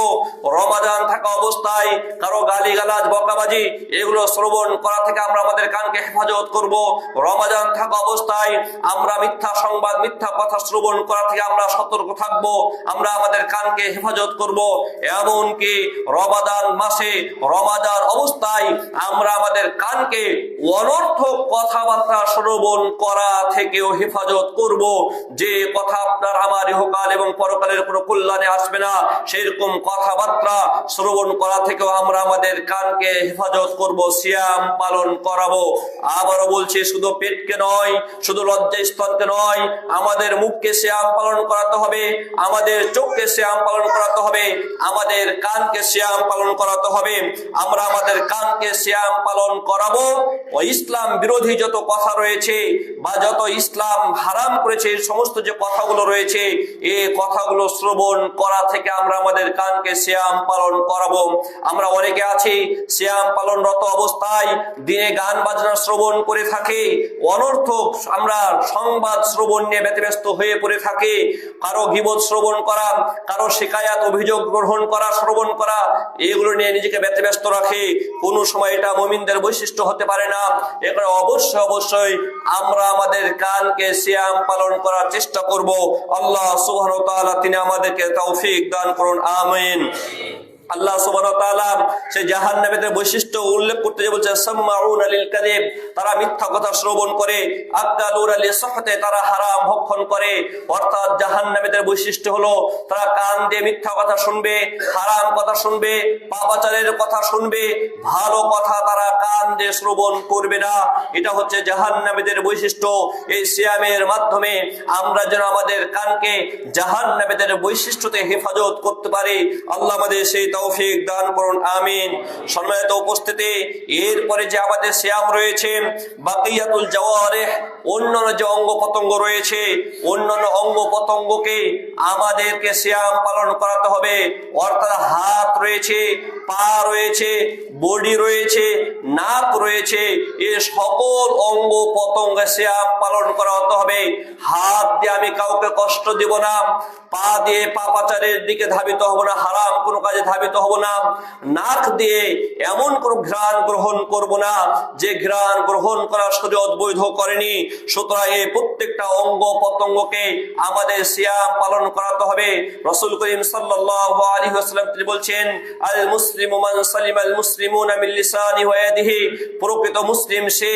রমাদান থাকা অবস্থায় কারো গালিগালাজ বকাবাজি এগুলো শ্রবণ করা থেকে আমরা আমাদের কানকে হেফাজত করব। রমাদান থাকা অবস্থায় আমরা মিথ্যা সংবাদ, মিথ্যা কথা শ্রবণ করা থেকে আমরা সতর্ক থাকব, আমরা আমাদের কানকে হেফাজত করব। এমনকি রমাদান মাসে, রমাদান অবস্থায় আমরা আমাদের কানকে অনর্থক কথাবার্তা শ্রবণ করা থেকেও হেফাজত করব। যে কথা আপনার আমার ইহকাল এবং পরকালের কোনো কল্যাণে আসবে না, সেরকম কথাবার্তা শ্রবণ করা থেকেও আমরা আমাদের কানকে হেফাজত করব, সিয়াম পালন করাবো। আবারও বলছি, শুধু পেটকে নয়, শুধু লজ্জা স্তনকে নয়, আমাদের মুখকে সিয়াম পালন করাতে হবে, আমাদের চোখকে সিয়াম পালন করাতে হবে, আমাদের কানকে সিয়াম পালন করাতে হবে। আমরা আমাদের কানকে সিয়াম পালন করাবো। ও ইসলাম বিরোধী যত কথা রয়েছে বা যত ইসলাম হারাম করেছে এই সমস্ত যে কথাগুলো রয়েছে, এই কথাগুলো শ্রবণ করা থেকে আমরা আমাদের কানকে সিয়াম পালন করাবো। আমরা অনেকে আছি সিয়াম পালনরত অবস্থায় দিনে গান বাজনা শ্রবণ করে থাকি, অনর্থক আমরা সংবাদ শ্রবণ নিয়ে ব্যতিব্যস্ত হয়ে পড়ে থাকি। কারো গীবত শ্রবণ করা, কারো শিকায়াত অভিযোগ গ্রহণ করা, শ্রবণ করা, এগুলো নিয়ে নিজেকে ব্যতিব্যস্ত রাখে। কোনো সময় এটা মুমিনদের বৈশিষ্ট্য হতে পারে না। এখানে অবশ্যই আমরা আমাদের কানকে সিয়াম পালন করার চেষ্টা করব। আল্লাহ সুবহানাহু ওয়া তাআলা তিনি আমাদেরকে তৌফিক দান করুন, আমিন। আল্লাহ সুবহানাহু ওয়া তাআলা সেই জাহান্নামীদের বৈশিষ্ট্য উল্লেখ করতে যে বলছে, সাম্মাউনা লিল কাযিব, তারা মিথ্যা কথা শ্রবণ করে, আকালুনা লিসহতে, তারা হারাম ভক্ষণ করে। অর্থাৎ জাহান্নামীদের বৈশিষ্ট্য হলো তারা কান দিয়ে মিথ্যা কথা শুনবে, হারাম কথা শুনবে, পাপাচারের কথা শুনবে, ভালো কথা তারা কান দিয়ে শ্রবণ করবে না। এটা হচ্ছে জাহান্নামীদের বৈশিষ্ট্য। এই সিয়ামের মাধ্যমে আমরা যেন আমাদের কানকে জাহান্নামীদের বৈশিষ্ট্যতে হেফাজত করতে পারি। আল্লাহ আমাদের সেই তৌফিক দান করুন, আমিন। সম্মানিত উপস্থিতি, এরপরে যে আমাদের সিয়াম রয়েছে বাকিয়াতুল জাওয়ারিহ, অন্যান্য যে অঙ্গ প্রত্যঙ্গ রয়েছে, অন্যান্য অঙ্গ প্রত্যঙ্গকে আমাদেরকে সিয়াম পালন করাতে হবে। অর্থাৎ হাত রয়েছে, পা রয়েছে, বডি রয়েছে, নাক রয়েছে, এ সকল অঙ্গ প্রত্যঙ্গে সিয়াম পালন করাতে হবে। হাত দিয়ে আমি কাউকে কষ্ট দিব না, পা দিয়ে পাপাচারের দিকে ধাবিত হব না, হারাম কোনো কাজে ধাবিত হব না। নাক দিয়ে এমন কোন ঘ্রাণ গ্রহণ করব না যে ঘ্রাণ গ্রহণ করা শরীয়ত বৈধ করেনি। সুতরাং এই প্রত্যেকটা অঙ্গ প্রত্যঙ্গকে আমাদের সিয়াম পালন করাতে হবে। রাসূল করিম সাল্লাল্লাহু আলাইহি ওয়াসাল্লাম তিনি বলছেন, আল মুসলিমু মান সালিমাল মুসলিমুনা মিন লিসানিহি ওয়া ইয়াদিহি, প্রকৃত মুসলিম সে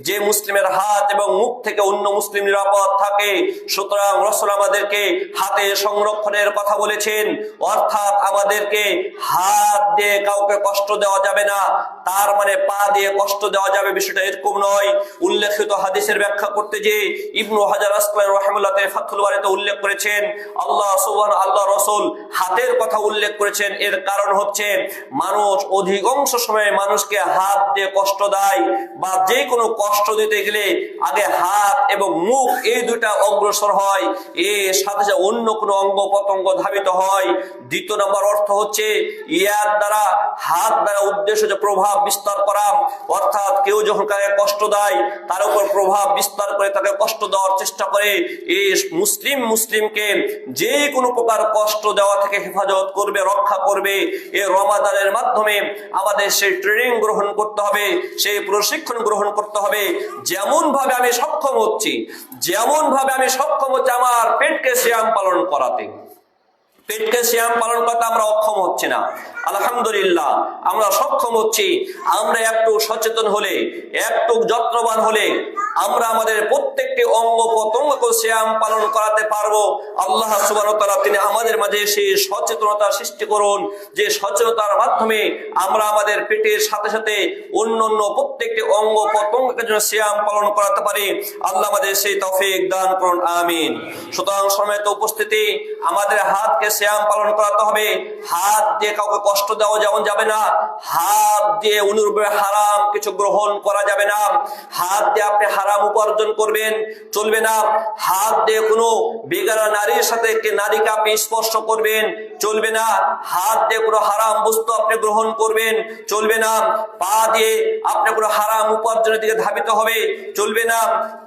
যে মুসলিমের হাত এবং মুখ থেকে অন্য মুসলিম নিরাপদ থাকে। সুতরাং রাসূল আমাদেরকে হাতে সংরক্ষণের কথা বলেছেন, অর্থাৎ আমাদেরকে হাত দিয়ে কাউকে কষ্ট দেওয়া যাবে না, তার মানে পা দিয়ে কষ্ট দেওয়া যাবে বিষয়টা এরকম নয়। উল্লেখিত হাদিসের ব্যাখ্যা করতে যে ইবনু হাজার আসকালানী রাহিমাহুল্লাহ ফাথুল বারীতে উল্লেখ করেছেন, আল্লাহ রাসূল হাতের কথা উল্লেখ করেছেন। এর কারণ হচ্ছে মানুষ অধিকাংশ সময় মানুষকে হাত দিয়ে কষ্ট দেয়, বা যে কোনো কষ্ট দিতে গেলে আগে হাত এবং মুখ এই দুইটা অগ্রসর হয়, এর সাথে সাথে অন্য কোনো অঙ্গ প্রত্যঙ্গ ধাবিত হয়। দ্বিতীয় নম্বর অর্থ হচ্ছে ইয়াদ দ্বারা, হাত দ্বারা উদ্দেশ্য যে প্রভাব বিস্তার করা, অর্থাৎ কেউ যখন কাউকে কষ্ট দেয় তার উপর প্রভাব বিস্তার করে তাকে কষ্ট দেওয়ার চেষ্টা করে। এই মুসলিমকে যে কোনো প্রকার কষ্ট দেওয়া থেকে হেফাজত করবে, রক্ষা করবে। এই রমাদানের মাধ্যমে আমাদের সেই ট্রেনিং গ্রহণ করতে হবে, সেই প্রশিক্ষণ গ্রহণ করতে হবে। যেমন ভাবে আমি সক্ষম হচ্ছি আমার পেটকে সিয়াম পালন করাতে, পেটকে সিয়াম পালন করতে আমরা অক্ষম হচ্ছি না, আলহামদুলিল্লাহ আমরা সক্ষম হচ্ছি। আমরা একটু সচেতন হলে, একটু যত্নবান হলে আমরা আমাদের প্রত্যেকটি অঙ্গ প্রত্যঙ্গকে সিয়াম পালন করাতে পারবো। আল্লাহ সুবহানাহু ওয়া তাআলা তিনি আমাদের মাঝে সেই সচেতনতা সৃষ্টি করুন, যে সচেতনতার মাধ্যমে আমরা আমাদের পেটের সাথে সাথে অন্যান্য প্রত্যেকটি অঙ্গ প্রত্যঙ্গকে যেন সিয়াম পালন করাতে পারি। আল্লাহ আমাদের সেই তৌফিক দান করুন, আমিন। সুতরাং সম্মানিত উপস্থিতি, আমাদের হাতকে সিয়াম পালন করাতে হবে। হাত দিয়ে কাউকে কষ্ট দেওয়া যেমন যাবে না, হাত দিয়ে অনুরূপে হারাম কিছু গ্রহণ করা যাবে না। হাত দিয়ে আপনি হারাম উপার্জন করবেন চলবে না। হাত দিয়ে কোনো বেগানা নারীর সাথে নারীকে আপনি স্পর্শ করবেন চলবে না। হাত দিয়ে কোনো হারাম বস্তু আপনি গ্রহণ করবেন চলবে না। পা দিয়ে আপনি কোনো হারাম উপার্জনের দিকে ধাবিত হবে চলবে না।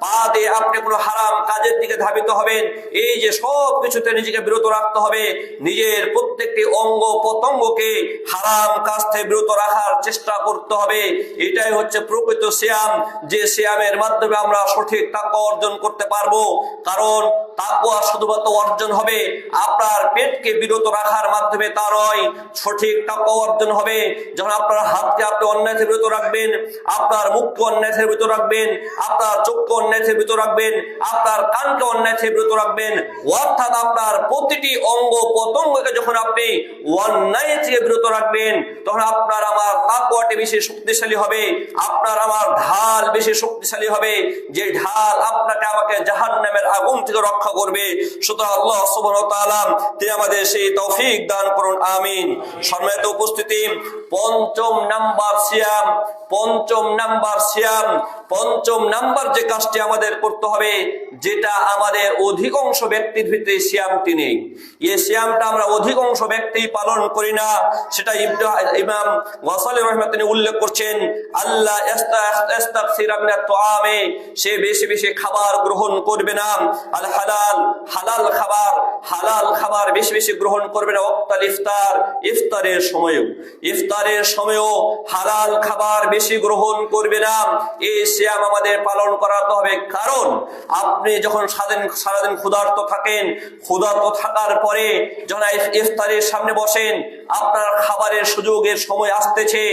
পা দিয়ে আপনি কোনো হারাম কাজের দিকে ধাবিত হবেন। এই যে সব কিছুতে নিজেকে বিরত রাখতে হবে। নিজের প্রত্যেকটি অঙ্গ প্রত্যঙ্গকে হারাম কাজ থেকে বিরত রাখার চেষ্টা করতে হবে। এটাই হচ্ছে প্রকৃত সিয়াম, যে সিয়ামের মাধ্যমে আমরা সঠিক তাকওয়া অর্জন করতে পারবো। কারণ তাকওয়া শুধুমাত্র অর্জন হবে আপনার পেটকে বিরত রাখার মাধ্যমে, তা নয়। সঠিক তাকওয়া অর্জন হবে যখন আপনার হাতকে আপনি অন্যায় থেকে বিরত রাখবেন, আপনার মুখকে অন্যায় থেকে বিরত রাখবেন, আপনার চোখকে অন্যায় থেকে বিরত রাখবেন, আপনার কানকে অন্যায় থেকে বিরত রাখবেন। অর্থাৎ আপনার প্রতিটি অঙ্গ প্রত্যঙ্গকে যখন আপনি অন্যায় থেকে বিরত রাখবেন, তখন আপনার আমার তাকওয়াটি বেশি শক্তিশালী হবে, আপনার আমার ঢাল বেশি শক্তিশালী হবে, যে ঢাল আপনাকে আমাকে জাহান্নামের আগুন থেকে রক্ষা করবে। সুতরাং আল্লাহ সুবহানাহু ওয়া তাআলা তিনি আমাদের সেই তৌফিক দান করুন, আমিন। সম্মানিত উপস্থিতি, পঞ্চম নাম্বার সিয়াম, পঞ্চম নাম্বার যে কাজটি আমাদের করতে হবে, যেটা আমাদের অধিকাংশ ব্যক্তির ভিতরে সিয়ামটি নেই। এই সিয়ামটা আমরা অধিকাংশ ব্যক্তি পালন করি না। সেটা ইমাম গাসালি রাহিমাহুল্লাহ তিনি উল্লেখ করছেন, আল্লাহ ইস্তাগফিরা মিনাত তুআমে, সে বেশি বেশি খাবার গ্রহণ করবে না। আল হালাল খাবার বেশি বেশি গ্রহণ করবে না। ওয়াক্তাল ইফতারের সময়ও হালাল খাবার বেশি গ্রহণ করবে না। এই সিয়াম আমাদের পালন করাতে হবে। কারণ আপনি যখন সারাদিন ক্ষুধার্ত থাকার পরে যখন ইফতারের সামনে বসেন, আপনার খাবারের সুযোগের সময় আসতেছে,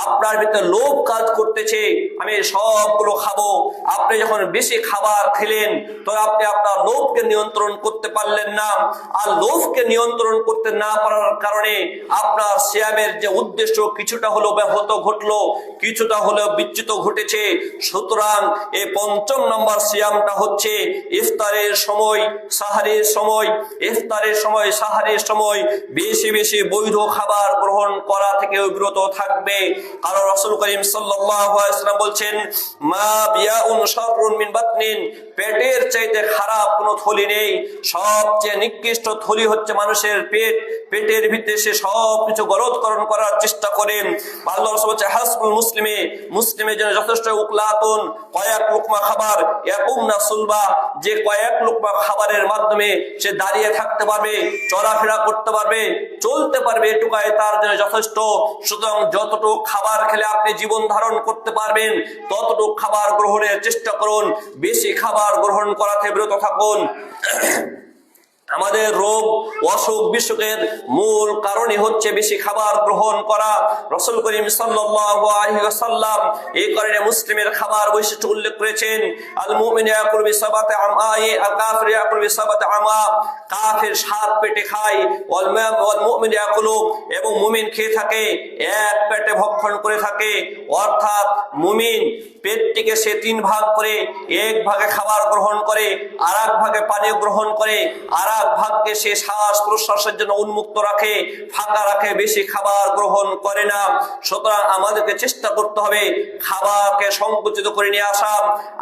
আপনার ভিতরে লোভ কাজ করতেছে, আমি সবগুলো খাবো। আপনি যখন বেশি খাবার খেলেন, তো আপনি আপনার লোভকে নিয়ন্ত্রণ করতে পারলেন না। আর লোভকে নিয়ন্ত্রণ করতে না পারার কারণে আপনার সিয়ামের যে উদ্দেশ্য কিছুটা হলো ব্যাহত ঘটলো, কিছুটা হলো বিচ্যুত ঘটেছে। সুতরাং এই পঞ্চম নম্বর সিয়ামটা হচ্ছে ইফতারের সময়, সাহারির সময় বেশি বেশি বৈধ খাবার গ্রহণ করা থেকে বিরত থাকবে। কারণ রাসূল করিম সাল্লাল্লাহু আলাইহি ওয়াসাল্লাম বলছেন, মা বিয়াউন শাররুন মিন বাতনিন, পেটের চাইতে খারাপ কোনো থলি নেই। সবচেয়ে নিকৃষ্ট থলি হচ্ছে মানুষের পেট। পেটের ভিতরে সে সব কিছু গলদকরণ করার চেষ্টা করেন। আল্লাহ রাসূল বলেছেন, হাসবুল মুসলিমের জন্য যথেষ্ট উকলাতুন, কয়েক লোকমা খাবার, ইয়াকুমনা সুলবা, যে কয়েক লোকমা খাবারের মাধ্যমে সে দাঁড়িয়ে থাকতে পারবে, চলাফেরা করতে পারবে, চলতে পারবে, এটুকাই তার জন্য যথেষ্ট। সুতরাং যতটুকু খাবার খেলে আপনি জীবন ধারণ করতে পারবেন, ততটুকু খাবার গ্রহণের চেষ্টা করুন। বেশি খাবার গ্রহণ করা থেকে বিরত থাকুন। আমাদের রোগ অসুখ বিসুখের মূল কারণই হচ্ছে বেশি খাবার গ্রহণ করা। রাসূল করিম সাল্লাল্লাহু আলাইহি ওয়াসাল্লাম এই কারণে মুসলিমের খাবার বৈশিষ্ট্য উল্লেখ করেছেন, আল মুমিনু ইয়াকুলু বিসাবাতি আমায়ে আল কাফিরু ইয়াকুলু বিসাবাতি আমা, কাফির 7 পেটে খায়, ওয়াল মুমিনু ইয়াকুলু, এবং মুমিন খেয়ে থাকে 1 পেটে ভক্ষণ করে থাকে। অর্থাৎ মুমিন পেটটিকে সে 3 ভাগ করে, 1 ভাগে খাবার গ্রহণ করে, আর 1 ভাগে পানি গ্রহণ করে, আর 1 ভাগকে সে শ্বাস প্রশ্বাসের জন্য উন্মুক্ত রাখে, ফাঁকা রাখে, বেশি খাবার গ্রহণ করে না। সুতরাং আমাদেরকে চেষ্টা করতে হবে খাবারকে সংকুচিত করে নিয়ে আসা।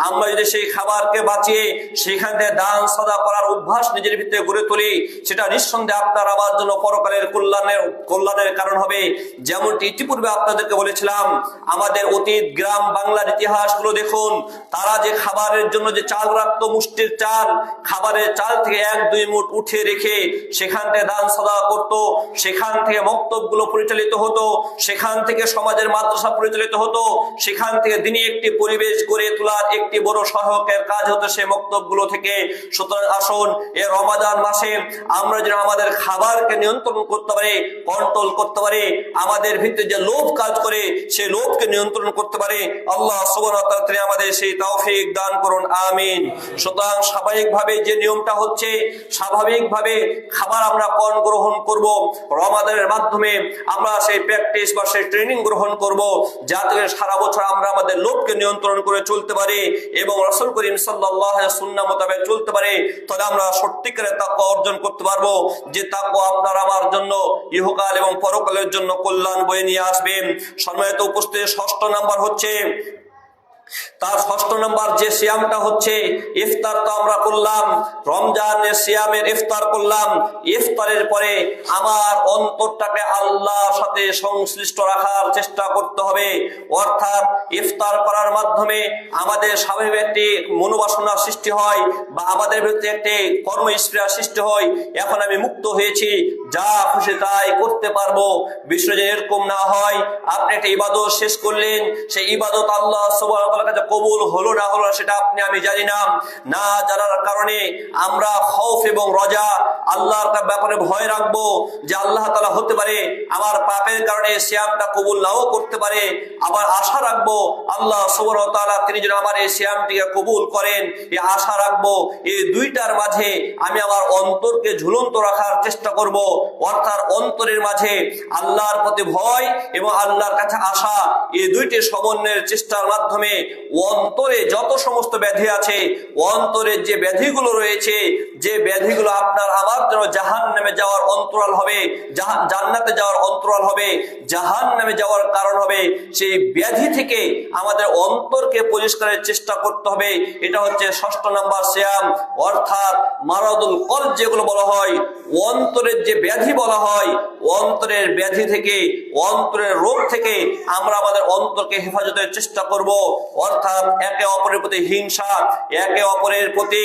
আমরা যদি সেই খাবারকে বাঁচিয়ে সেখান থেকে দান সাদা করার অভ্যাস নিজের ভিতরে গড়ে তুলি, সেটা নিঃসন্দেহে আপনার আমার জন্য পরকালের কল্যাণের কারণ হবে। যেমনটি ইতিপূর্বে আপনাদেরকে বলেছিলাম, আমাদের অতীত গ্রাম বাংলার ইতিহাসগুলো দেখুন, তারা যে খাবারের জন্য যে চাল রাখতো, মুষ্টির চাল, খাবারের চাল থেকে 1-2 মুঠ উঠে রেখে সেখান থেকে দান সাদা করতো, সেখান থেকে মক্তবগুলো পরিচালিত হতো, সেখান থেকে সমাজের মাদ্রাসা পরিচালিত হতো, সেখান থেকে দিনই একটি পরিবেশ গড়ে তোলার একটি বড় সহায়কের কাজ হতো সেই মক্তবগুলো থেকে। সুতরাং আসুন এই রমাদান মাসে আমরা যেন আমাদের খাবারকে নিয়ন্ত্রণ করতে পারি, কন্ট্রোল করতে পারি, আমাদের ভিতরে যে লোভ কাজ করে সেই লোভকে নিয়ন্ত্রণ করতে পারি। আল্লাহ সুবহানাহু ওয়া তাআলা তিনি আমাদের সেই তৌফিক দান করুন, আমিন। সুতরাং স্বাভাবিকভাবে যে নিয়মটা হচ্ছে, স্বাভাবিকভাবে খাবার আমরা কোন গ্রহণ করব, রমাদানের মাধ্যমে আমরা সেই প্র্যাকটিস বা সেই ট্রেনিং গ্রহণ করব, যাতে সারা বছর আমরা আমাদের লোভকে নিয়ন্ত্রণ করে চলতে পারি এবং রাসূল করিম সাল্লাল্লাহু আলাইহি সুন্নাহ মোতাবেক চলতে পারি। তাহলে আমরা সত্যিকারের তাকওয়া অর্জন করতে পারবো, যে তাকওয়া আপনার আমার জন্য ইহকাল এবং পরকালের জন্য কল্যাণ বয়ে নিয়ে আসবে। সম্মানিত উপস্থিতি, ষষ্ঠ নাম্বার হচ্ছে, তার ষষ্ঠ নাম্বার যে সিয়ামটা হচ্ছে ইফতার। তো আমরা করলাম রমজানের সিয়ামের ইফতার করলাম, ইফতারের পরে আমার অন্তরটাকে আল্লাহর সাথে সংশ্লিষ্ট রাখার চেষ্টা করতে হবে। অর্থাৎ ইফতার করার মাধ্যমে আমাদের স্বাভাবিক একটি মনোবাসনা সৃষ্টি হয় বা আমাদের ভিতরে একটি কর্মস্পৃহা সৃষ্টি হয়। এখন আমি মুক্ত হয়েছি, যা খুশি তাই করতে পারবো। বিষয় এরকম না হয়, আপনি একটা ইবাদত শেষ করলেন, সেই ইবাদত আল্লাহ সুবহানাহু ওয়া তাআলার কাছে কবুল হলো না হলো সেটা আপনি আমি জানি না। না জানার কারণে আমরা খৌফ এবং রজা, আল্লাহর ব্যাপারে ভয় রাখবো যে আল্লাহ তাআলা হতে পারে আমার পাপের কারণে সিয়ামটা কবুল নাও করতে পারে। আবার আশা রাখবো আল্লাহ সুবহানাহু ওয়া তাআলা তিনি যেন আমার এই সিয়ামটিকে কবুল করেন, এই আশা রাখবো। এই দুইটার মাঝে আমি আমার অন্তরকে ঝুলন্ত রাখার চেষ্টা করব। অর্থাৎ অন্তরের মাঝে আল্লাহর প্রতি ভয় এবং আল্লাহর কাছে আশা, এই দুইটি সমন্বয়ের চেষ্টার মাধ্যমে অন্তরে যত সমস্ত ব্যাধি আছে, অন্তরের যে ব্যাধিগুলো রয়েছে, যে ব্যাধিগুলো আপনার আমার জন্য জাহান্নামে যাওয়ার অন্তরাল হবে, জান্নাতে যাওয়ার অন্তরাল হবে, জাহান্নামে যাওয়ার কারণ হবে, সেই ব্যাধি থেকে আমাদের অন্তরকে পরিষ্কারের চেষ্টা করতে হবে। এটা হচ্ছে ষষ্ঠ নাম্বার সিয়াম। অর্থাৎ মারাদুল কলব যেগুলো বলা হয়, অন্তরের যে ব্যাধি বলা হয়, অন্তরের ব্যাধি থেকে, অন্তরের রোগ থেকে আমরা আমাদের অন্তরকে হেফাজতের চেষ্টা করব। অর্থাৎ একে অপরের প্রতি হিংসা, একে অপরের প্রতি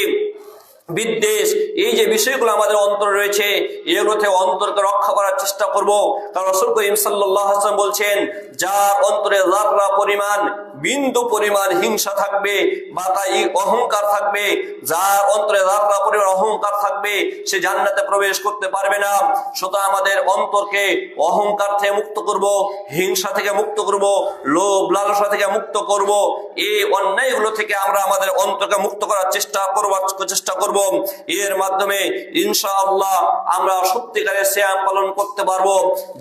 বিদ্বেষ, এই যে বিষয়গুলো আমাদের অন্তরে রয়েছে, এগুলো থেকে অন্তরকে রক্ষা করার চেষ্টা করব। কারণ রাসূল করিম সাল্লাল্লাহু আলাইহি ওয়াসাল্লাম বলছেন, যার অন্তরে যাররা পরিমাণ, বিন্দু পরিমাণ হিংসা থাকবে বা তাই অহংকার থাকবে, যার অন্তরে যাররা পরিমাণ অহংকার থাকবে, সে জান্নাতে প্রবেশ করতে পারবে না। সুতরাং আমাদের অন্তরকে অহংকার থেকে মুক্ত করব, হিংসা থেকে মুক্ত করব, লোভ লালসা থেকে মুক্ত করব। এই অন্যায়গুলো থেকে আমরা আমাদের অন্তরকে মুক্ত করার চেষ্টা করব। এর মাধ্যমে ইনশাআল্লাহ আমরা সত্যিকারের সিয়াম পালন করতে পারবো।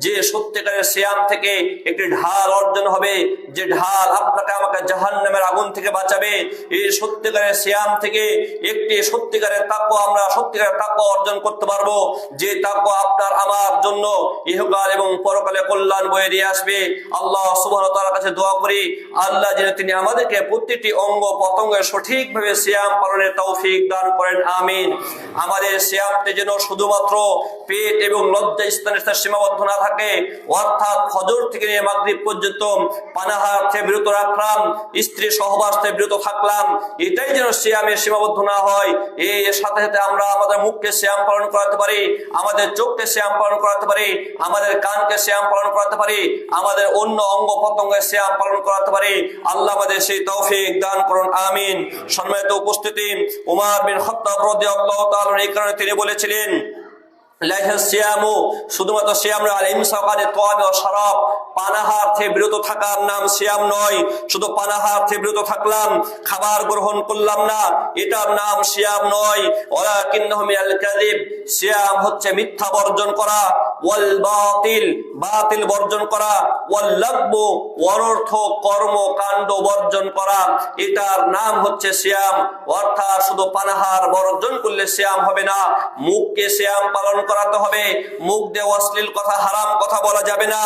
যে সত্যিকারের সিয়াম থেকে একটি ঢাল অর্জন হবে, যে ঢাল আপনাকে আমাকে জাহান্নামের আগুন থেকে বাঁচাবে। এই সত্যিকারের সিয়াম থেকে একটি সত্যিকারের তাকওয়া, আমরা সত্যিকারের তাকওয়া অর্জন করতে পারবো, যে তাকওয়া আপনার আমার জন্য ইহকাল এবং পরকালে কল্যাণ বয়ে নিয়ে আসবে। আল্লাহ সুবহানাহু ওয়া তাআলার কাছে দোয়া করি, আল্লাহ যেন তিনি আমাদেরকে প্রতিটি অঙ্গ প্রত্যঙ্গে সঠিকভাবে সিয়াম পালনের তৌফিক দান করেন, আমিন। আমাদের সিয়ামটি যেন শুধুমাত্র পেট এবং লজ্জা স্থানের সাথে সীমাবদ্ধ না থাকে। অর্থাৎ ফজর থেকে নিয়ে মাগরিব পর্যন্ত পানাহার থেকে বিরত রাখলাম, স্ত্রী সহবাস থেকে বিরত থাকলাম, এটাই যেন সিয়ামের সীমাবদ্ধ না হয়। এর সাথে সাথে আমরা আমাদের মুখকে সিয়াম পালন করাতে পারি, আমাদের চোখকে সিয়াম পালন করাতে পারি, আমাদের কানকে সিয়াম পালন করাতে পারি, আমাদের অন্য অঙ্গ প্রত্যঙ্গে সিয়াম পালন করাতে পারি। আল্লাহ আমাদের সেই তৌফিক দান করুন, আমিন। সম্মানিত উপস্থিতি, উমর বিন খাত্তাব রাদিয়াল্লাহু তাআলা এই কারণে তিনি বলেছিলেন, শুধুমাত্র সিয়াম পানাহার থেকে বিরত থাকার নাম সিয়াম নয়। শুধু পানাহার থেকে বিরত থাকলাম, খাবার গ্রহণ করলাম না, এটার নাম সিয়াম নয়। সিয়াম হচ্ছে মিথ্যা বর্জন করা, ওয়াল বাতিল, বাতিল বর্জন করা, ওয়াল লাগবু, অনর্থ কর্মকাণ্ড বর্জন করা, এটার নাম হচ্ছে সিয়াম। অর্থাৎ শুধু পানাহার বর্জন করলে সিয়াম হবে না, মুখকে সিয়াম পালন করাতে হবে। মুখ দিয়ে অশ্লীল কথা, হারাম কথা বলা যাবে না,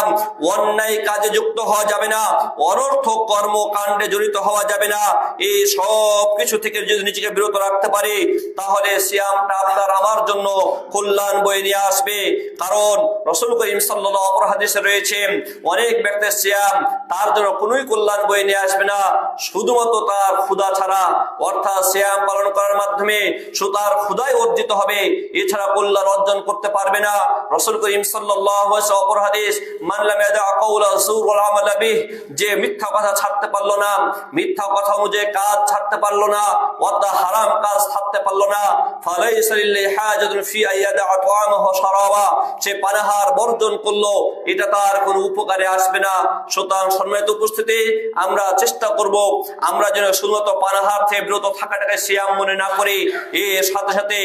অন্যায় কাজে যুক্ত হওয়া যাবে না, অনর্থক কর্মকাণ্ডে জড়িত হওয়া যাবে না। এই সব কিছু থেকে যদি নিজেকে বিরত রাখতে পারি, তাহলে সিয়ামটা আপনার আমার জন্য কল্যাণ বয়ে নিয়ে আসবে। কারণ রাসূল করিম সাল্লাল্লাহু আলাইহি ওয়াসাল্লাম হাদিসে রয়েছে, অনেক ব্যক্তির সিয়াম তার জন্য কোনোই কল্যাণ বয়ে নিয়ে আসবে না, শুধুমাত্র তার ক্ষুধা ছাড়া। অর্থাৎ সিয়াম পালন করার মাধ্যমে শুধু তার ক্ষুধাই অর্জিত হবে, এছাড়া কল্যাণ অর্জন করতে পারবে না। রাসূল করিম সাল্লাল্লাহু আলাইহি ওয়াসাল্লাম অপর হাদিস, মান লাম ইয়াদা কাওলা যুর ওয়াল আমাল বিহি, যে মিথ্যা কথা ছাড়তে পারলো না, মিথ্যা কথা অনুযায়ী কাজ ছাড়তে পারলো না, ওয়াদা হারাম কাজ ছাড়তে পারলো না, ফালাইসা লিল্লাহি হাজাতুন ফি আইয়াদা আতআমাহু ওয়া শারাবা, সে পানাহার বর্জন করলো, এটা তার কোনো উপকারে আসবে না। সুতরাং সম্মানিত উপস্থিতি, আমরা চেষ্টা করব আমরা যেন শুধুমাত্র পানাহার থেকে বিরত থাকাটাকে সিয়াম মনে না করি, এর সাথে সাথে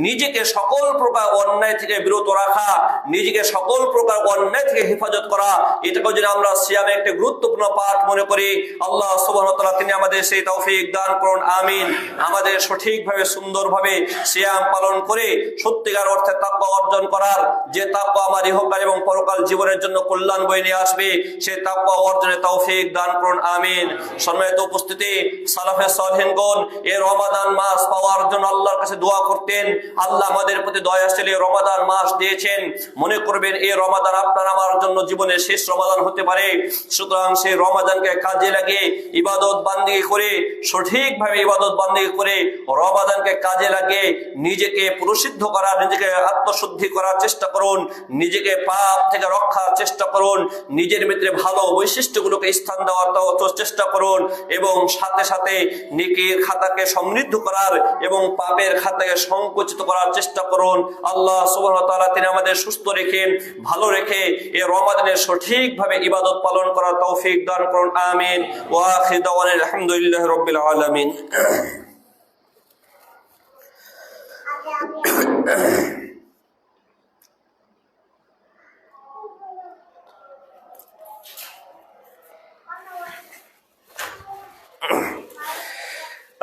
নিজেকে সকল প্রকার অন্যায় থেকে বিরত রাখা, নিজেকে সকল প্রকার অন্যায় থেকে হেফাজত করা, এটাকেও যেন আমরা সিয়ামে একটি গুরুত্বপূর্ণ পাঠ মনে করি। আল্লাহ সুবহানাহু ওয়া তাআলা তিনি আমাদের সেই তৌফিক দান করুন, আমিন। আমাদের সঠিকভাবে সুন্দরভাবে সিয়াম পালন করে সত্যিকার অর্থে তাকওয়া অর্জন করার, যে তাকওয়া আমার ইহকাল এবং পরকাল জীবনের জন্য কল্যাণ বয়ে নিয়ে আসবে, সেই তাকওয়া অর্জনের তৌফিক দান করুন, আমিন। সম্মানিত উপস্থিতি, সালাফে সালেহিনগণ এই রমাদান মাস পাওয়ার জন্য আল্লাহর কাছে দোয়া করতেন। আল্লাহ আমাদের প্রতি দয়াশীল, এই রমাদান মাস দিয়েছেন, মনে করবেন এই রমাদান আপনার আমার জন্য জীবনের শেষ রমাদান হতে পারে। সুতরাং সেই রমাদানকে কাজে লাগিয়ে ইবাদত বান্দিগি করে, সঠিকভাবে ইবাদত বান্দিগি করে রমাদানকে কাজে লাগিয়ে নিজেকে প্রসিদ্ধ করার, নিজেকে আত্মশুদ্ধি করার চেষ্টা করুন, নিজেকে পাপ থেকে রক্ষার চেষ্টা করুন, নিজের ভিতরে ভালো বৈশিষ্ট্যগুলোকে স্থান দেওয়ার চেষ্টা করুন, এবং সাথে সাথে নেকির খাতাকে সমৃদ্ধ করার এবং পাপের খাতাকে সংকুচিত করার চেষ্টা করুন। আল্লাহ সুবহানাহু ওয়া তাআলা তিনি আমাদের সুস্থ রেখে, ভালো রেখে এই রমাদানের সঠিকভাবে ইবাদত পালন করার তৌফিক দান করুন, আমিন। ওয়া আখিরু দাওয়ানা আলহামদুলিল্লাহি রাব্বিল আলামিন।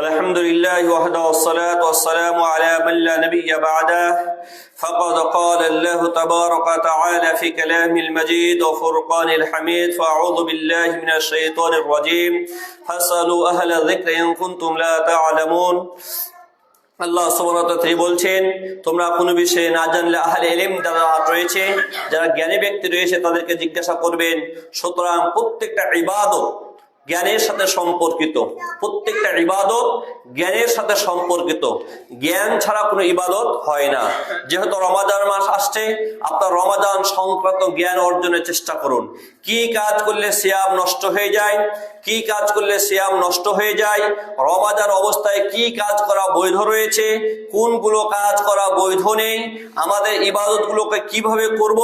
الحمد لله وحده والصلاة والسلام على من لا نبي بعده فقد قال الله تبارك وتعالى في كلامه المجيد وفرقان الحميد فأعوذ بالله من الشيطان الرجيم فاسألوا أهل الذكر إن كنتم لا تعلمون। আল্লাহ সুবহানাহু ওয়া তাআলা বলছেন, তোমরা কোনো বিষয়ে না জানলে আহলে ইলম যারা রয়েছে, যারা জ্ঞানী ব্যক্তি রয়েছে, তাদেরকে জিজ্ঞাসা করবেন। সুতরাং প্রত্যেকটা ইবাদত জ্ঞানের সাথে সম্পর্কিত, প্রত্যেকটা ইবাদত জ্ঞানের সাথে সম্পর্কিত, জ্ঞান ছাড়া কোনো ইবাদত হয় না। যেহেতু রমাদান মাস আসছে, আপনার রমাদান সংক্রান্ত জ্ঞান অর্জনের চেষ্টা করুন। কি কাজ করলে সিয়াম নষ্ট হয়ে যায়, কি কাজ করলে সিয়াম নষ্ট হয়ে যায়, রমাদান অবস্থায় কি কাজ করা বৈধ রয়েছে, কোনগুলো কাজ করা বৈধ নেই, আমাদের ইবাদতগুলোকে কিভাবে করব,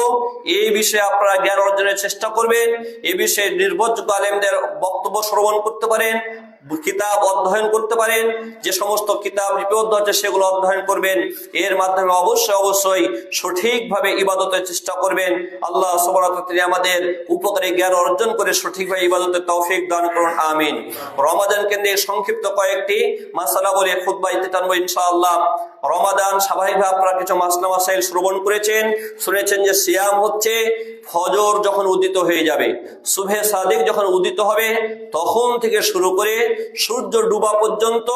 এই বিষয়ে আপনারা জ্ঞান অর্জনের চেষ্টা করবেন। এই বিষয়ে নির্ভরযোগ্য আলেমদের বক্তব্য শ্রবণ করতে পারেন, কিতাব অধ্যয়ন করতে পারেন, যে সমস্ত কিতাব লিপিবদ্ধ হচ্ছে সেগুলো অধ্যয়ন করবেন। এর মাধ্যমে অবশ্যই সঠিকভাবে ইবাদতের চেষ্টা করবেন। আল্লাহ সুবহানাহু ওয়া তাআলা তিনি আমাদের উপকারী জ্ঞান অর্জন করে সঠিকভাবে ইবাদতের তৌফিক দান করুন, আমিন। রমাদান কেন্দ্রিক সংক্ষিপ্ত কয়েকটি মাসালা বলে খুতবা দিতে টানবো ইনশাআল্লাহ। রমাদান স্বাভাবিকভাবে আপনারা কিছু মাসলা মাসাইল শ্রবণ করেছেন, শুনেছেন যে সিয়াম হচ্ছে ফজর যখন উদিত হয়ে যাবে, সুবহে সাদিক যখন উদিত হবে, তখন থেকে শুরু করে সূর্য ডুবা পর্যন্ত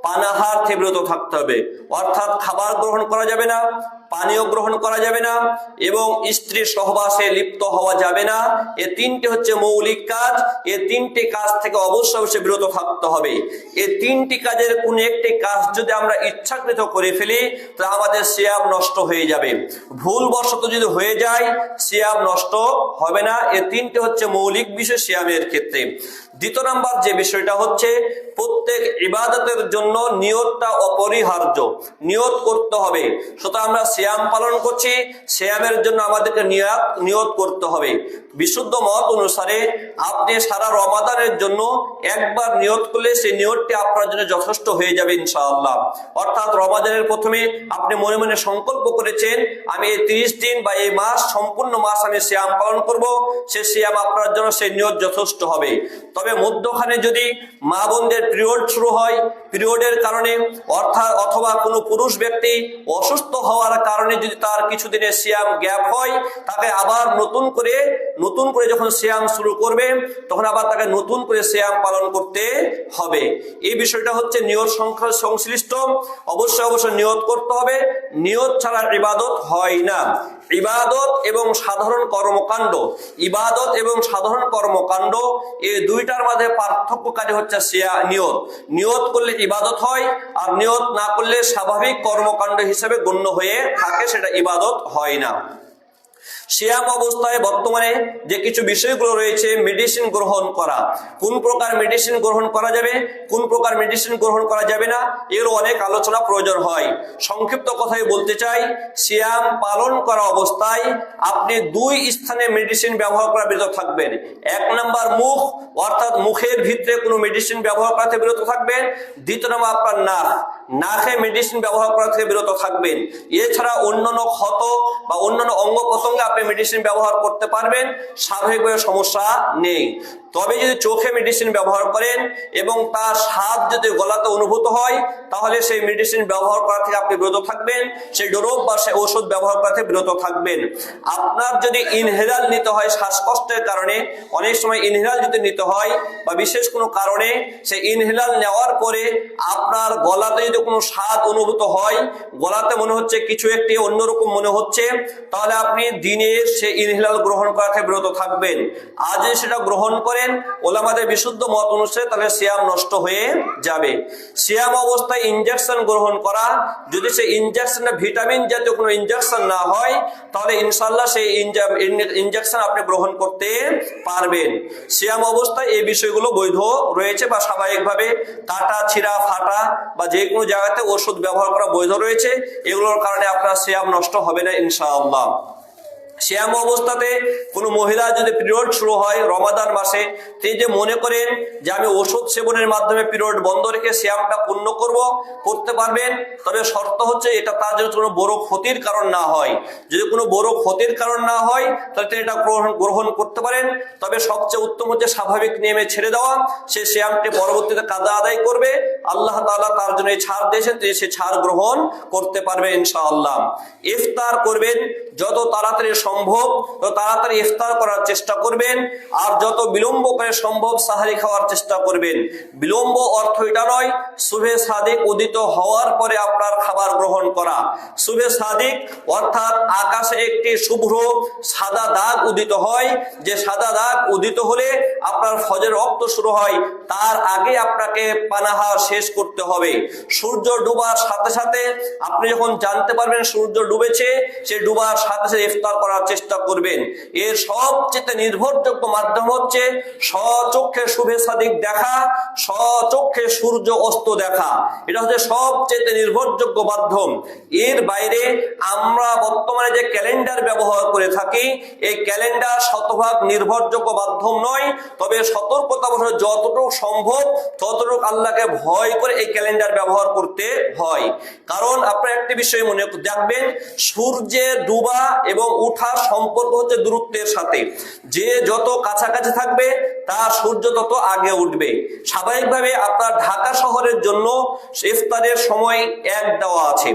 পানাহার থেকে বিরত থাকতে হবে। অর্থাৎ খাবার গ্রহণ করা যাবে না, পানীয় গ্রহণ করা যাবে না, এবং স্ত্রী সহবাসে লিপ্ত হওয়া যাবে না। এ তিনটে হচ্ছে মৌলিক কাজ। এ তিনটি কাজ থেকে অবশ্যই বিরত থাকতে হবে। এই তিনটি কাজের কোন একটি কাজ যদি আমরা ইচ্ছাকৃত করে ফেলি, তা আমাদের সিয়াম নষ্ট হয়ে যাবে। ভুলবশত যদি হয়ে যায়, সিয়াম নষ্ট হবে না। এ তিনটে হচ্ছে মৌলিক বিষয় সিয়ামের ক্ষেত্রে। দ্বিতীয় নাম্বার যে বিষয়টা হচ্ছে, প্রত্যেক ইবাদতের জন্য নিয়তটা অপরিহার্য, নিয়ত করতে হবে। সুতরাং আমরা সিয়াম পালন করছি, সিয়ামের জন্য আমাদেরকে নিয়ত করতে হবে। বিশুদ্ধ মত অনুসারে আপনি সারা রমাদানের জন্য একবার নিয়ত করলে সেই নিয়তটি আপনার জন্য যথেষ্ট হয়ে যাবে ইনশাআল্লাহ। অর্থাৎ রমাদানের প্রথমে আপনি মনে মনে সংকল্প করেছেন, আমি এই 30 দিন বা এই মাস, সম্পূর্ণ মাস আমি সিয়াম পালন করব, সে সিয়াম আপনার জন্য সেই নিয়ত যথেষ্ট হবে। তবে মধ্যখানে যদি মা বোনদের পিরিয়ড শুরু হয়, পিরিয়ডের কারণে অথবা কোনো পুরুষ ব্যক্তি অসুস্থ হওয়ার কারণে যদি তার কিছুদিনের সিয়াম গ্যাপ হয়, তাকে আবার নতুন করে যখন সিয়াম শুরু করবে, তখন আবার তাকে নতুন করে সিয়াম পালন করতে হবে। এই বিষয়টা হচ্ছে নিয়ত সংশ্লিষ্ট। অবশ্যই নিয়ত করতে হবে। নিয়ত ছাড়া ইবাদত হয় না। ইবাদত এবং সাধারণ কর্মকাণ্ড, ইবাদত এবং সাধারণ কর্মকাণ্ড এই দুইটার দুইটার মাঝে পার্থক্যকারী হচ্ছে নিয়ত। নিয়ত করলে ইবাদত হয়, আর নিয়ত না করলে স্বাভাবিক কর্মকাণ্ড হিসেবে গণ্য হয়ে থাকে, সেটা ইবাদত হয় না। সিয়াম অবস্থায় বর্তমানে যে কিছু বিষয়গুলো রয়েছে, মেডিসিন গ্রহণ করা, কোন প্রকার মেডিসিন গ্রহণ করা যাবে, কোন প্রকার মেডিসিন গ্রহণ করা যাবে না, এগুলো অনেক আলোচনা প্রয়োজন হয়। সংক্ষিপ্ত কথায় বলতে চাই, সিয়াম পালন করা অবস্থায় আপনি দুই স্থানে মেডিসিন ব্যবহার করা বিরত থাকবেন। এক নাম্বার মুখ, অর্থাৎ মুখের ভিতরে কোনো মেডিসিন ব্যবহার করা থেকে বিরত থাকবেন। দ্বিতীয় নাম্বার আপনার নাক, নাকে মেডিসিন ব্যবহার করা থেকে বিরত থাকবেন। এছাড়া অন্যান্য ক্ষত বা অন্যান্য অঙ্গ প্রত্যঙ্গে আপনি মেডিসিন ব্যবহার করতে পারবেন, স্বাভাবিকভাবে সমস্যা নেই। তবে যদি চোখে মেডিসিন ব্যবহার করেন এবং তার স্বাদ যদি গলাতে অনুভূত হয়, তাহলে সেই মেডিসিন ব্যবহার করা থেকে আপনি বিরত থাকবেন, সেই ডোরোপ বা সেই ওষুধ ব্যবহার করা থেকে বিরত থাকবেন। আপনার যদি ইনহেলার নিতে হয় শ্বাসকষ্টের কারণে, অনেক সময় ইনহেলার যদি নিতে হয় বা বিশেষ কোনো কারণে সেই ইনহেলার নেওয়ার পরে আপনার গলাতে যদি কোনো স্বাদ অনুভূত হয়, গলাতে মনে হচ্ছে কিছু একটি অন্যরকম মনে হচ্ছে, তাহলে আপনি দিনে সেই ইনহেলার গ্রহণ করা থেকে বিরত থাকবেন। আর যদি সেটা গ্রহণ করেন ওলামাদের বিশুদ্ধ মত অনুসারে, তাহলে সিয়াম নষ্ট হয়ে যাবে। সিয়াম অবস্থায় ইনজেকশন গ্রহণ করা, যদি সেই ইনজেকশনটা ভিটামিন জাতীয় কোনো ইনজেকশন না হয়, তাহলে ইনশাল্লাহ সেই ইনজেকশন আপনি গ্রহণ করতে পারবেন। সিয়াম অবস্থায় এই বিষয়গুলো বৈধ রয়েছে, বা স্বাভাবিকভাবে কাটা ছিঁড়া ফাটা বা যে কোনো জায়গাতে ওষুধ ব্যবহার করা বৈধ রয়েছে। এগুলোর কারণে আপনার সিয়াম নষ্ট হবে না ইনশাআল্লাহ। সিয়াম অবস্থাতে কোনো মহিলা যদি পিরিয়ড শুরু হয় রমাদান মাসে, তিনি যে মনে করেন যে আমি ওষুধ সেবনের মাধ্যমে পিরিয়ড বন্ধ রেখে সিয়ামটা পূর্ণ করতে পারবেন, তবে শর্ত হচ্ছে এটা তার জন্য কোনো বড় ক্ষতির কারণ না হয়। যদি কোনো বড় ক্ষতির কারণ না হয়, তাহলে তিনি এটা গ্রহণ করতে পারেন। তবে সবচেয়ে উত্তম হচ্ছে স্বাভাবিক নিয়মে ছেড়ে দেওয়া, সে সিয়ামটি পরবর্তীতে কাজা আদায় করবে। আল্লাহ তাআলা তার জন্য এই ছাড় দিয়েছেন, তিনি সে ছাড় গ্রহণ করতে পারবে ইনশাআল্লাহ। ইফতার করবেন, যত তাড়াতাড়ি সম্ভব তত তাড়াতাড়ি ইফতার করার চেষ্টা করবেন, আর যত বিলম্ব করে সম্ভব সাহারি খাওয়ার চেষ্টা করবেন। বিলম্ব অর্থ এটা নয় শুভে সাদিক উদিত হওয়ার পরে আপনার খাবার গ্রহণ করা। শুভে সাদিক অর্থাৎ আকাশে একটি শুভ্র সাদা দাগ উদিত হয়, যে সাদা দাগ উদিত হলে আপনার ফজর ওয়াক্ত শুরু হয়, তার আগে আপনাকে পানাহার শেষ করতে হবে। সূর্য ডুবার সাথে সাথে আপনি যখন জানতে পারবেন সূর্য ডুবেছে, সে ডুবার সাথে সাথে ইফতার করার চেষ্টা করবেন। এর সবচেয়ে নির্ভরযোগ্য মাধ্যম হচ্ছে স্বচক্ষে শুভে সাদিক দেখা, স্বচক্ষে সূর্য অস্ত দেখা। এটা হচ্ছে সবচেয়ে নির্ভরযোগ্য মাধ্যম। এর বাইরে আমরা বর্তমানে যে ক্যালেন্ডার ব্যবহার করে থাকি, এই ক্যালেন্ডার শতভাগ নির্ভরযোগ্য মাধ্যম নয়। তবে সতর্কতাবশত যতটুকু সম্ভব ততটুকু আল্লাহকে ভয় করে এই ক্যালেন্ডার ব্যবহার করতে হয়। কারণ আপনারা একটি বিষয় মনে রাখবেন, সূর্যের ডুবা এবং উঠার সম্পর্ক হচ্ছে দূরত্বের সাথে। যে যত কাছাকাছি থাকবে তার সূর্য তত আগে উঠবে। স্বাভাবিকভাবে আপনার ঢাকা শহরের জন্য ইফতারের সময় এক দেওয়া আছে,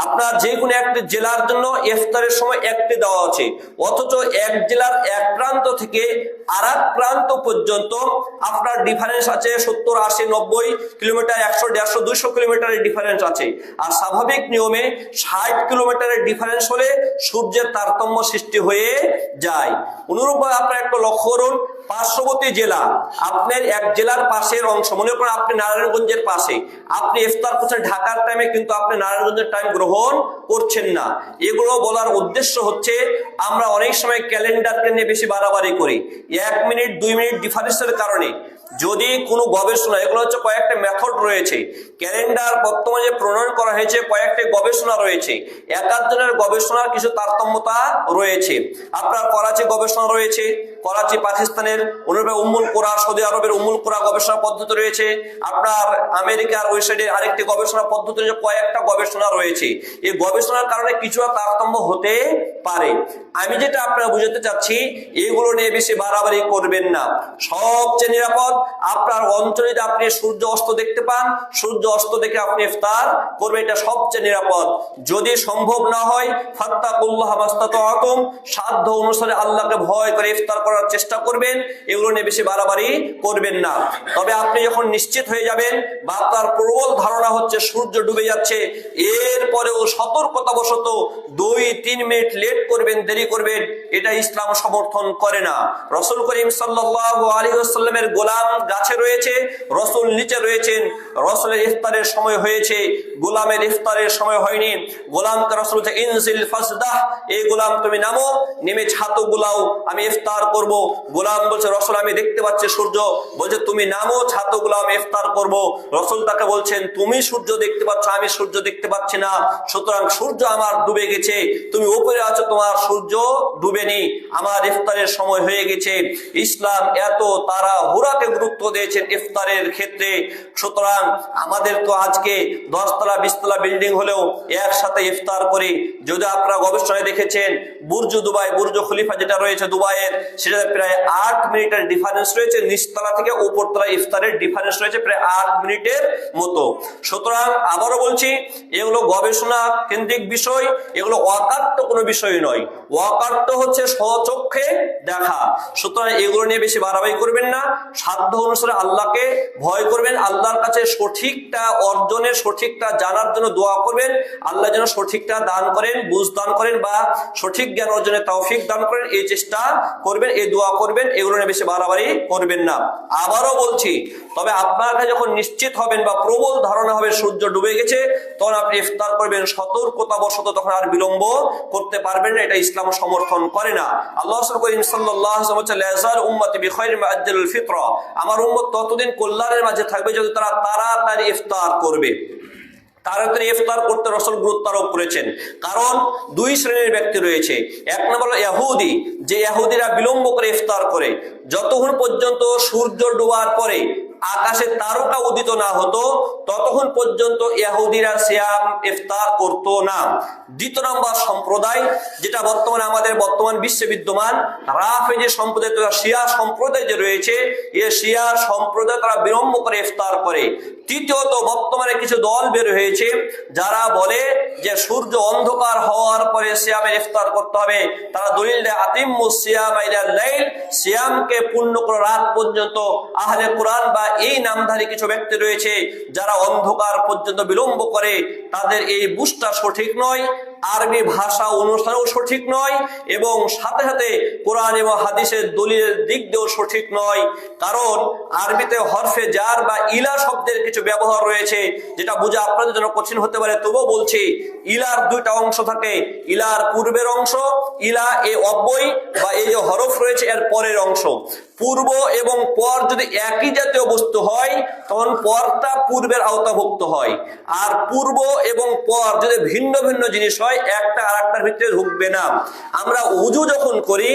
আপনার যে কোনো একটি জেলার জন্য ইফতারের সময় একটি দেওয়া আছে, অথচ এক জেলার এক প্রান্ত থেকে আর এক প্রান্ত পর্যন্ত আপনার ডিফারেন্স আছে 70, 80, 90 কিলোমিটার, 100, 150, 200 কিলোমিটারের ডিফারেন্স আছে। আর স্বাভাবিক নিয়মে 60 কিলোমিটারের ডিফারেন্স হলে সূর্যের তারতম্য সৃষ্টি হয়ে যায়। অনুরূপভাবে আপনারা একটু লক্ষ্য করুন, পার্শ্ববর্তী জেলা, আপনার এক জেলার পাশের অংশ, মনে করেন আপনি নারায়ণগঞ্জের পাশে, আপনি ইফতার করছেন ঢাকার টাইমে, কিন্তু আপনি নারায়ণগঞ্জের টাইম গ্রহণ করছেন না। এগুলো বলার উদ্দেশ্য হচ্ছে আমরা অনেক সময় ক্যালেন্ডারকে নিয়ে বেশি বাড়াবাড়ি করি। 1 মিনিট 2 মিনিট ডিফারেন্সের কারণে যদি কোনো গবেষণা, এগুলো হচ্ছে কয়েকটা মেথড রয়েছে, ক্যালেন্ডার বর্তমানে প্রণয়ন করা হয়েছে, কয়েকটি গবেষণা রয়েছে, এক একজনের গবেষণার কিছু তারতম্যতা রয়েছে। আপনার করাচি গবেষণা রয়েছে, করাচি পাকিস্তানের, অনুরূপে উম্মুল কোরা সৌদি আরবের উম্মুল কোরা গবেষণা পদ্ধতি রয়েছে, আপনার আমেরিকার ওই সাইডে আরেকটি গবেষণা পদ্ধতি রয়েছে, কয়েকটা গবেষণা রয়েছে। এই গবেষণার কারণে কিছুটা তারতম্য হতে পারে। আমি যেটা আপনারা বুঝাতে চাচ্ছি, এগুলো নিয়ে বেশি বাড়াবাড়ি করবেন না। সবচেয়ে নিরাপদ আপনার অঞ্চলে যদি আপনি সূর্য অস্ত দেখতে পান, সূর্য অস্ত দেখে আপনি ইফতার করবেন, এটা সবচেয়ে নিরাপদ। যদি সম্ভব না হয় ফাত্তাকুল্লাহ মাস্তাতাতুম, সাধ্য অনুসারে আল্লাহকে ভয় করে ইফতার করার করার চেষ্টা করবেন, এগুলো নিয়ে বেশি বাড়াবাড়ি করবেন না। তবে আপনি যখন নিশ্চিত হয়ে যাবেন বা আপনার প্রবল ধারণা হচ্ছে সূর্য ডুবে যাচ্ছে, এরপরেও সতর্কতাবশত 2-3 মিনিট লেট করবেন, দেরি করবেন, এটা ইসলাম সমর্থন করে না। রাসূল করিম সাল্লাল্লাহু আলাইহি ওয়াসাল্লামের গোলাম গাছে রয়েছে, রাসূল নিচে রয়েছেন, রাসূলের ইফতারের সময় হয়েছে, গোলামের ইফতারের সময় হয়নি। গোলামকে রাসূল বলছে ইনজিল ফাসদাহ, এই গোলাম তুমি নামো, নেমে ছাতু গুলাও, আমি ইফতার করব। গোলাম বলছে রাসূল আমি দেখতে পাচ্ছি সূর্য, বলছে তুমি নামো, ছাতু গুলাও, আমি ইফতার করব। রাসূল তাকে বলছেন তুমি সূর্য দেখতে পাচ্ছ, আমি সূর্য দেখতে পাচ্ছি না, সুতরাং সূর্য আমার ডুবে গেছে, তুমি উপরে আছো, তোমার সূর্য ডুবেনি, আমার ইফতারের সময় হয়ে গেছে। ইসলাম এত তাড়াহুড়াকে গুরুত্ব দিয়েছেন ইফতারের ক্ষেত্রে। সুতরাং আমাদের তো আজকে 10 তলা 20 তলা বিল্ডিং হলেও একসাথে ইফতার করি। যদি আপনারা গবেষণায় দেখেছেন বুর্জ দুবাই, বুর্জ খলিফা যেটা রয়েছে দুবাইয়ের, সেটাতে প্রায় 8 মিনিটের ডিফারেন্স রয়েছে, নিচতলা থেকে উপরতলা ইফতারের ডিফারেন্স রয়েছে প্রায় 8 মিনিটের মতো। সুতরাং আবারও বলছি, এগুলো গবেষণা কেন্দ্রিক বিষয়, এগুলো অকাট্য কোনো বিষয় নয়। অকাট্য হচ্ছে স্বচক্ষে দেখা। সুতরাং এগুলো নিয়ে বেশি বাড়াবাড়ি করবেন না, সাধ্য অনুসারে আল্লাহকে ভয় করবেন, আল্লাহর কাছে সঠিকটা অর্জনের, সঠিকটা জানার জন্য দোয়া করবেন, আল্লাহ যেন সঠিকটা দান করেন, বুঝ দান করেন বা সঠিক জ্ঞান অর্জনের তৌফিক দান করেন, এই চেষ্টা করবেন, এই দোয়া করবেন, এগুলো নিয়ে বেশি বাড়াবাড়ি করবেন না। আবারও বলছি, তবে আপনার কাছে যখন নিশ্চিত হবেন বা প্রবল ধারণা হবে সূর্য ডুবে গেছে, তখন আপনি ইফতার করবেন সতর্কতাবশত, তখন আর বিলম্ব করতে পারবেন না, এটা ইসলাম সমর্থন করে না। আল্লাহ করিম সাল্লাল্লাহু আলাইহি ওয়াসাল্লাম লাযাল উম্মতি বিখাইরিন মা আজ্জালুল ফিতরা, আমার উম্মত ততদিন কল্যাণের মাঝে থাকবে যদি তারা তাড়াতাড়ি ইফতার করবে। তাড়াতাড়ি ইফতার করতে রাসূল গুরুত্ব আরোপ করেছেন, কারণ 2 শ্রেণীর ব্যক্তি রয়েছে। এক নম্বর হলো ইহুদি, যে ইহুদিরা বিলম্ব করে ইফতার করে, যতক্ষণ পর্যন্ত সূর্য ডোবার পরে আকাশে তারকা উদিত না হতো ততক্ষণ পর্যন্ত ইহুদিরা সিয়াম ইফতার করতো না। দ্বিতীয় নম্বর সম্প্রদায়, যেটা বর্তমানে আমাদের বর্তমান বিশ্বে বিদ্যমান, রাফেজি সম্প্রদায়, শিয়া সম্প্রদায় যে রয়েছে, এই শিয়া সম্প্রদায় তারা বিলম্ব করে ইফতার করে। তৃতীয়ত, বর্তমানে কিছু দল বের হয়েছে যারা বলে যে সূর্য অন্ধকার হওয়ার পরে সিয়ামে ইফতার করতে হবে। তারা দলিল দেয় আতিম্মুস সিয়ামা ইলাল লাইল, সিয়ামকে পূর্ণ করে রাত পর্যন্ত। আহলে কোরআন বা এই নামধারী কিছু ব্যক্তি রয়েছে যারা অন্ধকার পর্যন্ত বিলম্ব করে, তাদের এই বুঝটা সঠিক নয়, আরবি ভাষা অনুষ্ঠানও সঠিক নয়, এবং সাথে সাথে কোরআন এবং হাদিসের দলিলের দিক দিয়েও সঠিক নয়। কারণ আরবিতে হরফে জার বা ইলা শব্দের কিছু ব্যবহার রয়েছে, যেটা বোঝা আপনাদের জন্য কঠিন হতে পারে, তবুও বলছি। ইলার 2টা অংশ থাকে, ইলার পূর্বের অংশ, ইলা এ অব্যয় বা এই যে হরফ রয়েছে এর পরের অংশ। পূর্ব এবং পর যদি একই জাতীয় বস্তু হয় তখন পরটা পূর্বের আওতাভুক্ত হয়, আর পূর্ব এবং পর যদি ভিন্ন ভিন্ন জিনিস হয় একটা আর একটার ভিতরে ঢুকবে না। আমরা উজু যখন করি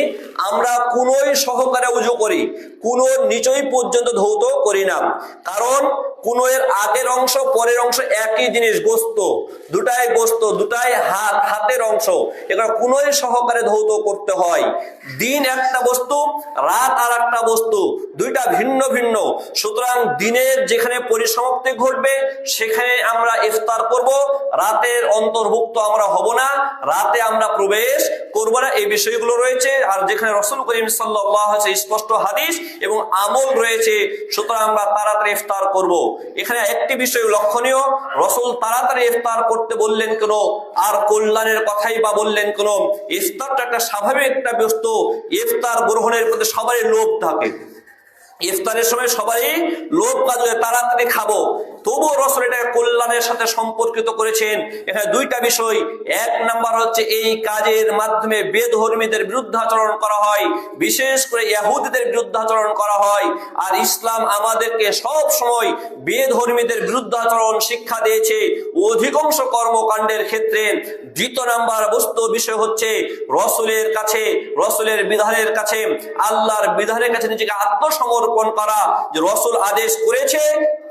আমরা কোনোই সহকারে উজু করি, কোনো নিচই পর্যন্ত ধৌত করি না, কারণ কোনো এর আগের অংশ পরের অংশ একই জিনিস, গোস্ত দুটাই, গোস্ত দুটাই হাতের অংশ, এগুলো কোনোই সহকারে ধৌত করতে হয়। দিন একটা বস্তু, রাত আর একটা বস্তু, 2টা ভিন্ন ভিন্ন। সুতরাং দিনের যেখানে পরিসমাপ্তি ঘটবে সেখানে আমরা ইফতার করব, রাতের অন্তর্ভুক্ত আমরা হব না, রাতে আমরা প্রবেশ করব না, এই বিষয়গুলো রয়েছে। আর যেখানে রাসূল করিম সাল্লাল্লাহু আলাইহি ওয়াসাল্লাম স্পষ্ট হাদিস এবং আমল রয়েছে, সুতরাং আমরা তাড়াতাড়ি ইফতার করব। এখানে একটি বিষয় লক্ষণীয়, রাসূল তাড়াতাড়ি ইফতার করতে বললেন কেন, আর কল্যাণের কথাই বা বললেন কেন? ইফতারটা একটা স্বাভাবিক একটা বস্তু, ইফতার গ্রহণের প্রতি সবারই লোভ থাকে, ইফতারের সময় সবারই লোভ কাজ হয় তাড়াতাড়ি খাবো, তবুও রাসূল এটা কল্যাণের সাথে সম্পর্কিত করেছেন। এখানে 2টা বিষয়। এক নাম্বার হচ্ছে এই কাজের মাধ্যমে বেধর্মীদের বিরুদ্ধাচরণ করা হয়, বিশেষ করে ইহুদিদের বিরুদ্ধাচরণ করা হয়, আর ইসলাম আমাদেরকে সব সময় বেধর্মীদের বিরুদ্ধাচরণ শিক্ষা দিয়েছে অধিকাংশ কর্মকাণ্ডের ক্ষেত্রে। দ্বিতীয় নাম্বার বস্তু বিষয় হচ্ছে রাসূলের কাছে, রাসূলের বিধানের কাছে, আল্লাহর বিধানের কাছে নিজেকে আত্মসমর্পণ করা, যে রাসূল আদেশ করেছে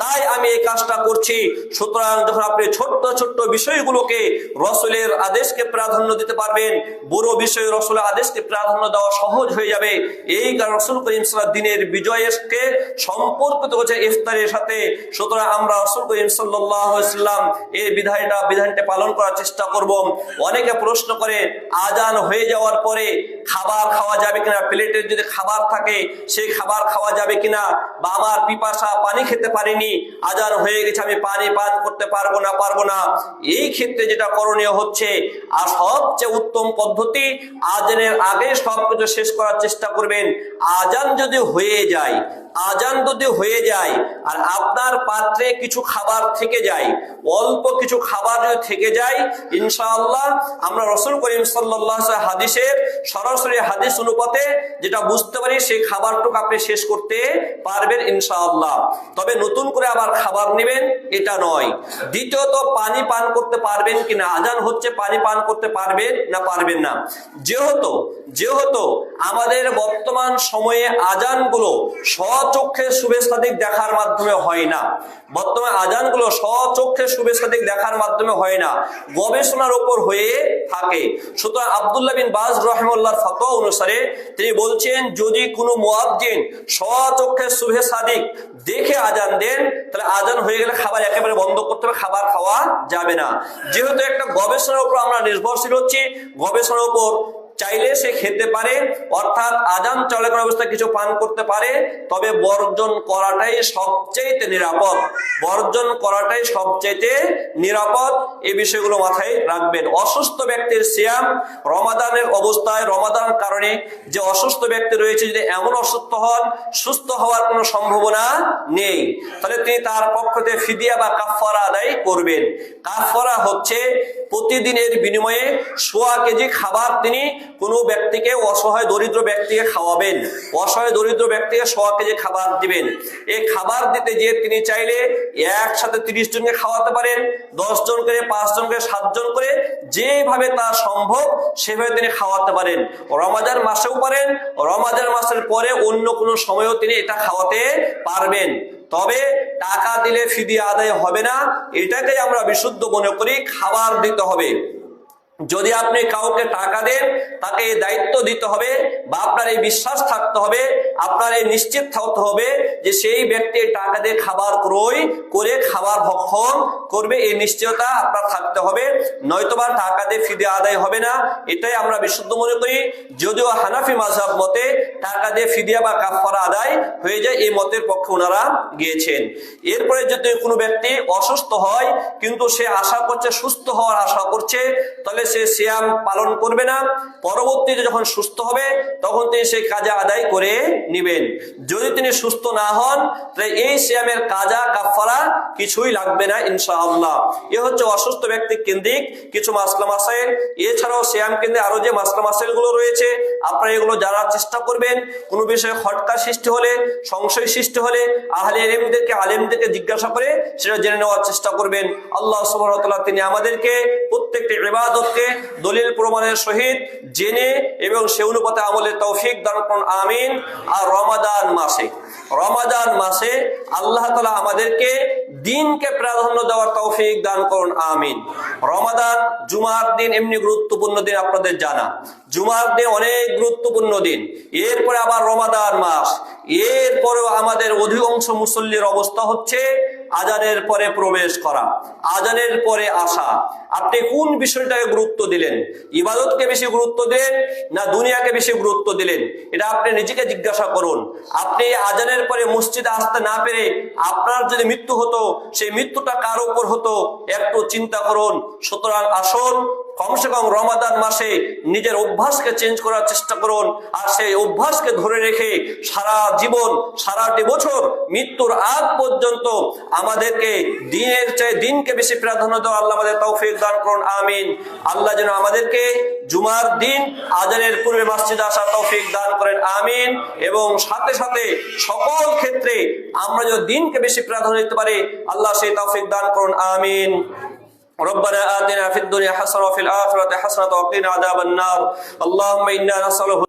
তাই আমি এই কাজটা করছি। সুতরাং যখন আপনি ছোট্ট ছোট্ট বিষয়গুলোকে রাসূলের আদেশকে প্রাধান্য দিতে পারবেন, বড় বিষয় রাসূলের আদেশকে প্রাধান্য দেওয়া সহজ হয়ে যাবে। এই কারণে রাসূল করিম সাল্লাল্লাহু আলাইহি ওয়াসাল্লাম দিনের বিজয়কে সম্পর্কিত করেছে ইফতারের সাথে। সুতরাং আমরা রাসূল করিম সাল্লাল্লাহু আলাইহি ওয়াসাল্লাম এই বিধানটা পালন করার চেষ্টা করব। অনেকে প্রশ্ন করে আজান হয়ে যাওয়ার পরে খাবার খাওয়া যাবে কিনা, প্লেটের যদি খাবার থাকে সেই খাবার খাওয়া যাবে কিনা, বা আমার পিপাসা, পানি খেতে পারিনি, আজান হয়ে গেছে, আমি পানি পান করতে পারবো না, এই ক্ষেত্রে যেটা করণীয় হচ্ছে, আর সবচেয়ে উত্তম পদ্ধতি, আজানের আগে সবকিছু শেষ করার চেষ্টা করবেন। আজান যদি হয়ে যায় আর আপনার পাত্রে কিছু খাবার থেকে যায়, অল্প কিছু খাবার যদি থেকে যায়, ইনশাআল্লাহ আমরা রাসূল করিম সাল্লাল্লাহু আলাইহি হাদিসের সরাসরি হাদিস অনুপাতে যেটা বুঝতে পারি, সেই খাবারটুকু আপনি শেষ করতে পারবেন ইনশাআল্লাহ। তবে নতুন করে আবার খাবার নেবেন এটা নয়। দ্বিতীয়ত, পানি পান করতে পারবেন কিনা, আজান হচ্ছে পানি পান করতে পারবেন না। যেহেতু আমাদের বর্তমান সময়ে আজানগুলো স্বচক্ষে শুভেচ্ছাদিক দেখার মাধ্যমে হয় না, গবেষণার উপর হয়ে থাকে। সুতরাং আব্দুল্লাহ বিন বাজ রাহিমাহুল্লাহর ফতোয়া অনুসারে তিনি বলছেন, যদি কোনো মুয়াজ্জিন স্বচক্ষে শুভেচ্ছাদিক দেখে আজান দেন, তাহলে আজান হয়ে গেলে খাবার একেবারে বন্ধ করতে হবে, খাবার খাওয়া যাবে না। যেহেতু একটা গবেষণার উপর আমরা নির্ভরশীল হচ্ছি, গবেষণার উপর চাইলে সে খেতে পারে, অর্থাৎ আজান চলাকালীন অবস্থায় কিছু পান করতে পারে, তবে বর্জন করাটাই সবচেয়ে নিরাপদ। এই বিষয়গুলো মাথায় রাখবেন। অসুস্থ ব্যক্তির সিয়াম, রমাদানের অবস্থায়, রমাদান কারণে যে অসুস্থ ব্যক্তি রয়েছে, যদি এমন অসুস্থ হন, সুস্থ হওয়ার কোনো সম্ভাবনা নেই, তাহলে তিনি তার পক্ষ থেকে ফিদিয়া বা কাফারা আদায় করবেন। কাফারা হচ্ছে প্রতিদিনের বিনিময়ে 1.5 কেজি খাবার তিনি কোনো ব্যক্তিকে, অসহায় দরিদ্র ব্যক্তিকে খাওয়াবেন। 1.5 কেজি খাবার দিবেন। এই খাবার দিতে গিয়ে তিনি চাইলে একসাথে 30 জনকে খাওয়াতে পারেন, 10 জন করে, 5 জন করে, 7 জন করে, যেভাবে তা সম্ভব সেভাবে তিনি খাওয়াতে পারেন। রমাদান মাসেও পারেন, রমাদান মাসের পরে অন্য কোনো সময়ও তিনি এটা খাওয়াতে পারবেন। তবে টাকা দিলে ফিদিয়া আদায় হবে না, এটাকেই আমরা বিশুদ্ধ মনে করি। খাবার দিতে হবে। যদি আপনি কাউকে টাকা দেন, তাকে এই দায়িত্ব দিতে হবে, বা আপনার এই বিশ্বাস থাকতে হবে, আপনার এই নিশ্চিত থাকতে হবে যে সেই ব্যক্তি টাকা দিয়ে খাবার ক্রয় করে খাবার ভক্ষণ করবে, এই নিশ্চয়তা আপনার থাকতে হবে। নয়তোবা টাকা দিয়ে ফিদিয়া আদায় হবে না, এটাই আমরা বিশুদ্ধ মনে করি। যদিও হানাফি মাযহাব মতে টাকা দিয়ে ফিদিয়া বা কাফারা আদায় হয়ে যায়, এই মতের পক্ষে ওনারা গিয়েছেন। এরপরে যদি কোনো ব্যক্তি অসুস্থ হয়, কিন্তু সে আশা করছে, সুস্থ হওয়ার আশা করছে, তাহলে সে সিয়াম পালন করবে না। পরবর্তীতে যখন সুস্থ হবে, তখন তিনি সেই কাজা আদায় করে নেবেন। যদি তিনি সুস্থ না হন, তাহলে এই সিয়ামের কাজা কাফারা কিছুই লাগবে না ইনশাআল্লাহ। এ হচ্ছে অসুস্থ ব্যক্তি কেন্দ্রিক কিছু মাসলা মাসাইল। এছাড়াও সিয়াম কেন্দ্রে আরো যে মাসলা মাসাইল গুলো রয়েছে, আপনারা এগুলো জানার চেষ্টা করবেন। কোনো বিষয়ে খটকা সৃষ্টি হলে, সংশয় সৃষ্টি হলে, আলেমদেরকে জিজ্ঞাসা করে সেটা জেনে নেওয়ার চেষ্টা করবেন। আল্লাহ সুবহানাহু ওয়া তাআলা তিনি আমাদেরকে প্রত্যেকটি ইবাদতকে দলিল প্রমাণের সহিত জেনে এবং সে অনুপাতে আমলের তৌফিক দান করুন, আমিন। আর রমাদান মাসে আল্লাহ তাআলা আমাদেরকে দিনকে প্রাধান্য দেওয়ার তৌফিক দান করুন, আমিন। রমাদান জুমার দিন এমনি গুরুত্বপূর্ণ দিন, আপনাদের জানা, জুমার দিন অনেক গুরুত্বপূর্ণ দিন। এরপরে আবার রমাদান মাস, এরপরেও আমাদের অধিকাংশ মুসল্লির অবস্থা হচ্ছে আজানের পরে প্রবেশ করা, আজানের পরে আসা। আপনি কোন বিষয়টাকে গুরুত্ব দিলেন? ইবাদতকে বেশি গুরুত্ব দিলেন না দুনিয়াকে বেশি গুরুত্ব দিলেন? এটা আপনি নিজেকে জিজ্ঞাসা করুন। আপনি আজানের পরে মসজিদে আসতে না পেরে আপনার যদি মৃত্যু হতো, সেই মৃত্যুটা কার উপর হতো একটু চিন্তা করুন। সুতরাং আসুন, কমসে কম রমাদান মাসে নিজের অভ্যাসকে চেঞ্জ করার চেষ্টা করুন, আর সেই অভ্যাসকে ধরে রেখে সারা জীবন, সারাটি বছর, মৃত্যুর আগ পর্যন্ত আমাদেরকে দিনের চেয়ে দিনকে বেশি প্রাধান্য দেওয়া আল্লাহ আমাদের তৌফিক দান করুন, আমিন। আল্লাহ যেন আমাদেরকে জুমার দিন আজানের পূর্বে মসজিদে আসার তৌফিক দান করেন, আমিন। এবং সাথে সাথে সকল ক্ষেত্রে আমরা যদি দিনকে বেশি প্রাধান্য দিতে পারি, আল্লাহ সেই তৌফিক দান করুন, আমিন। ربنا آتنا في الدنيا حسنة وفي الآخرة حسنة وقنا عذاب النار اللهم إنا نسألك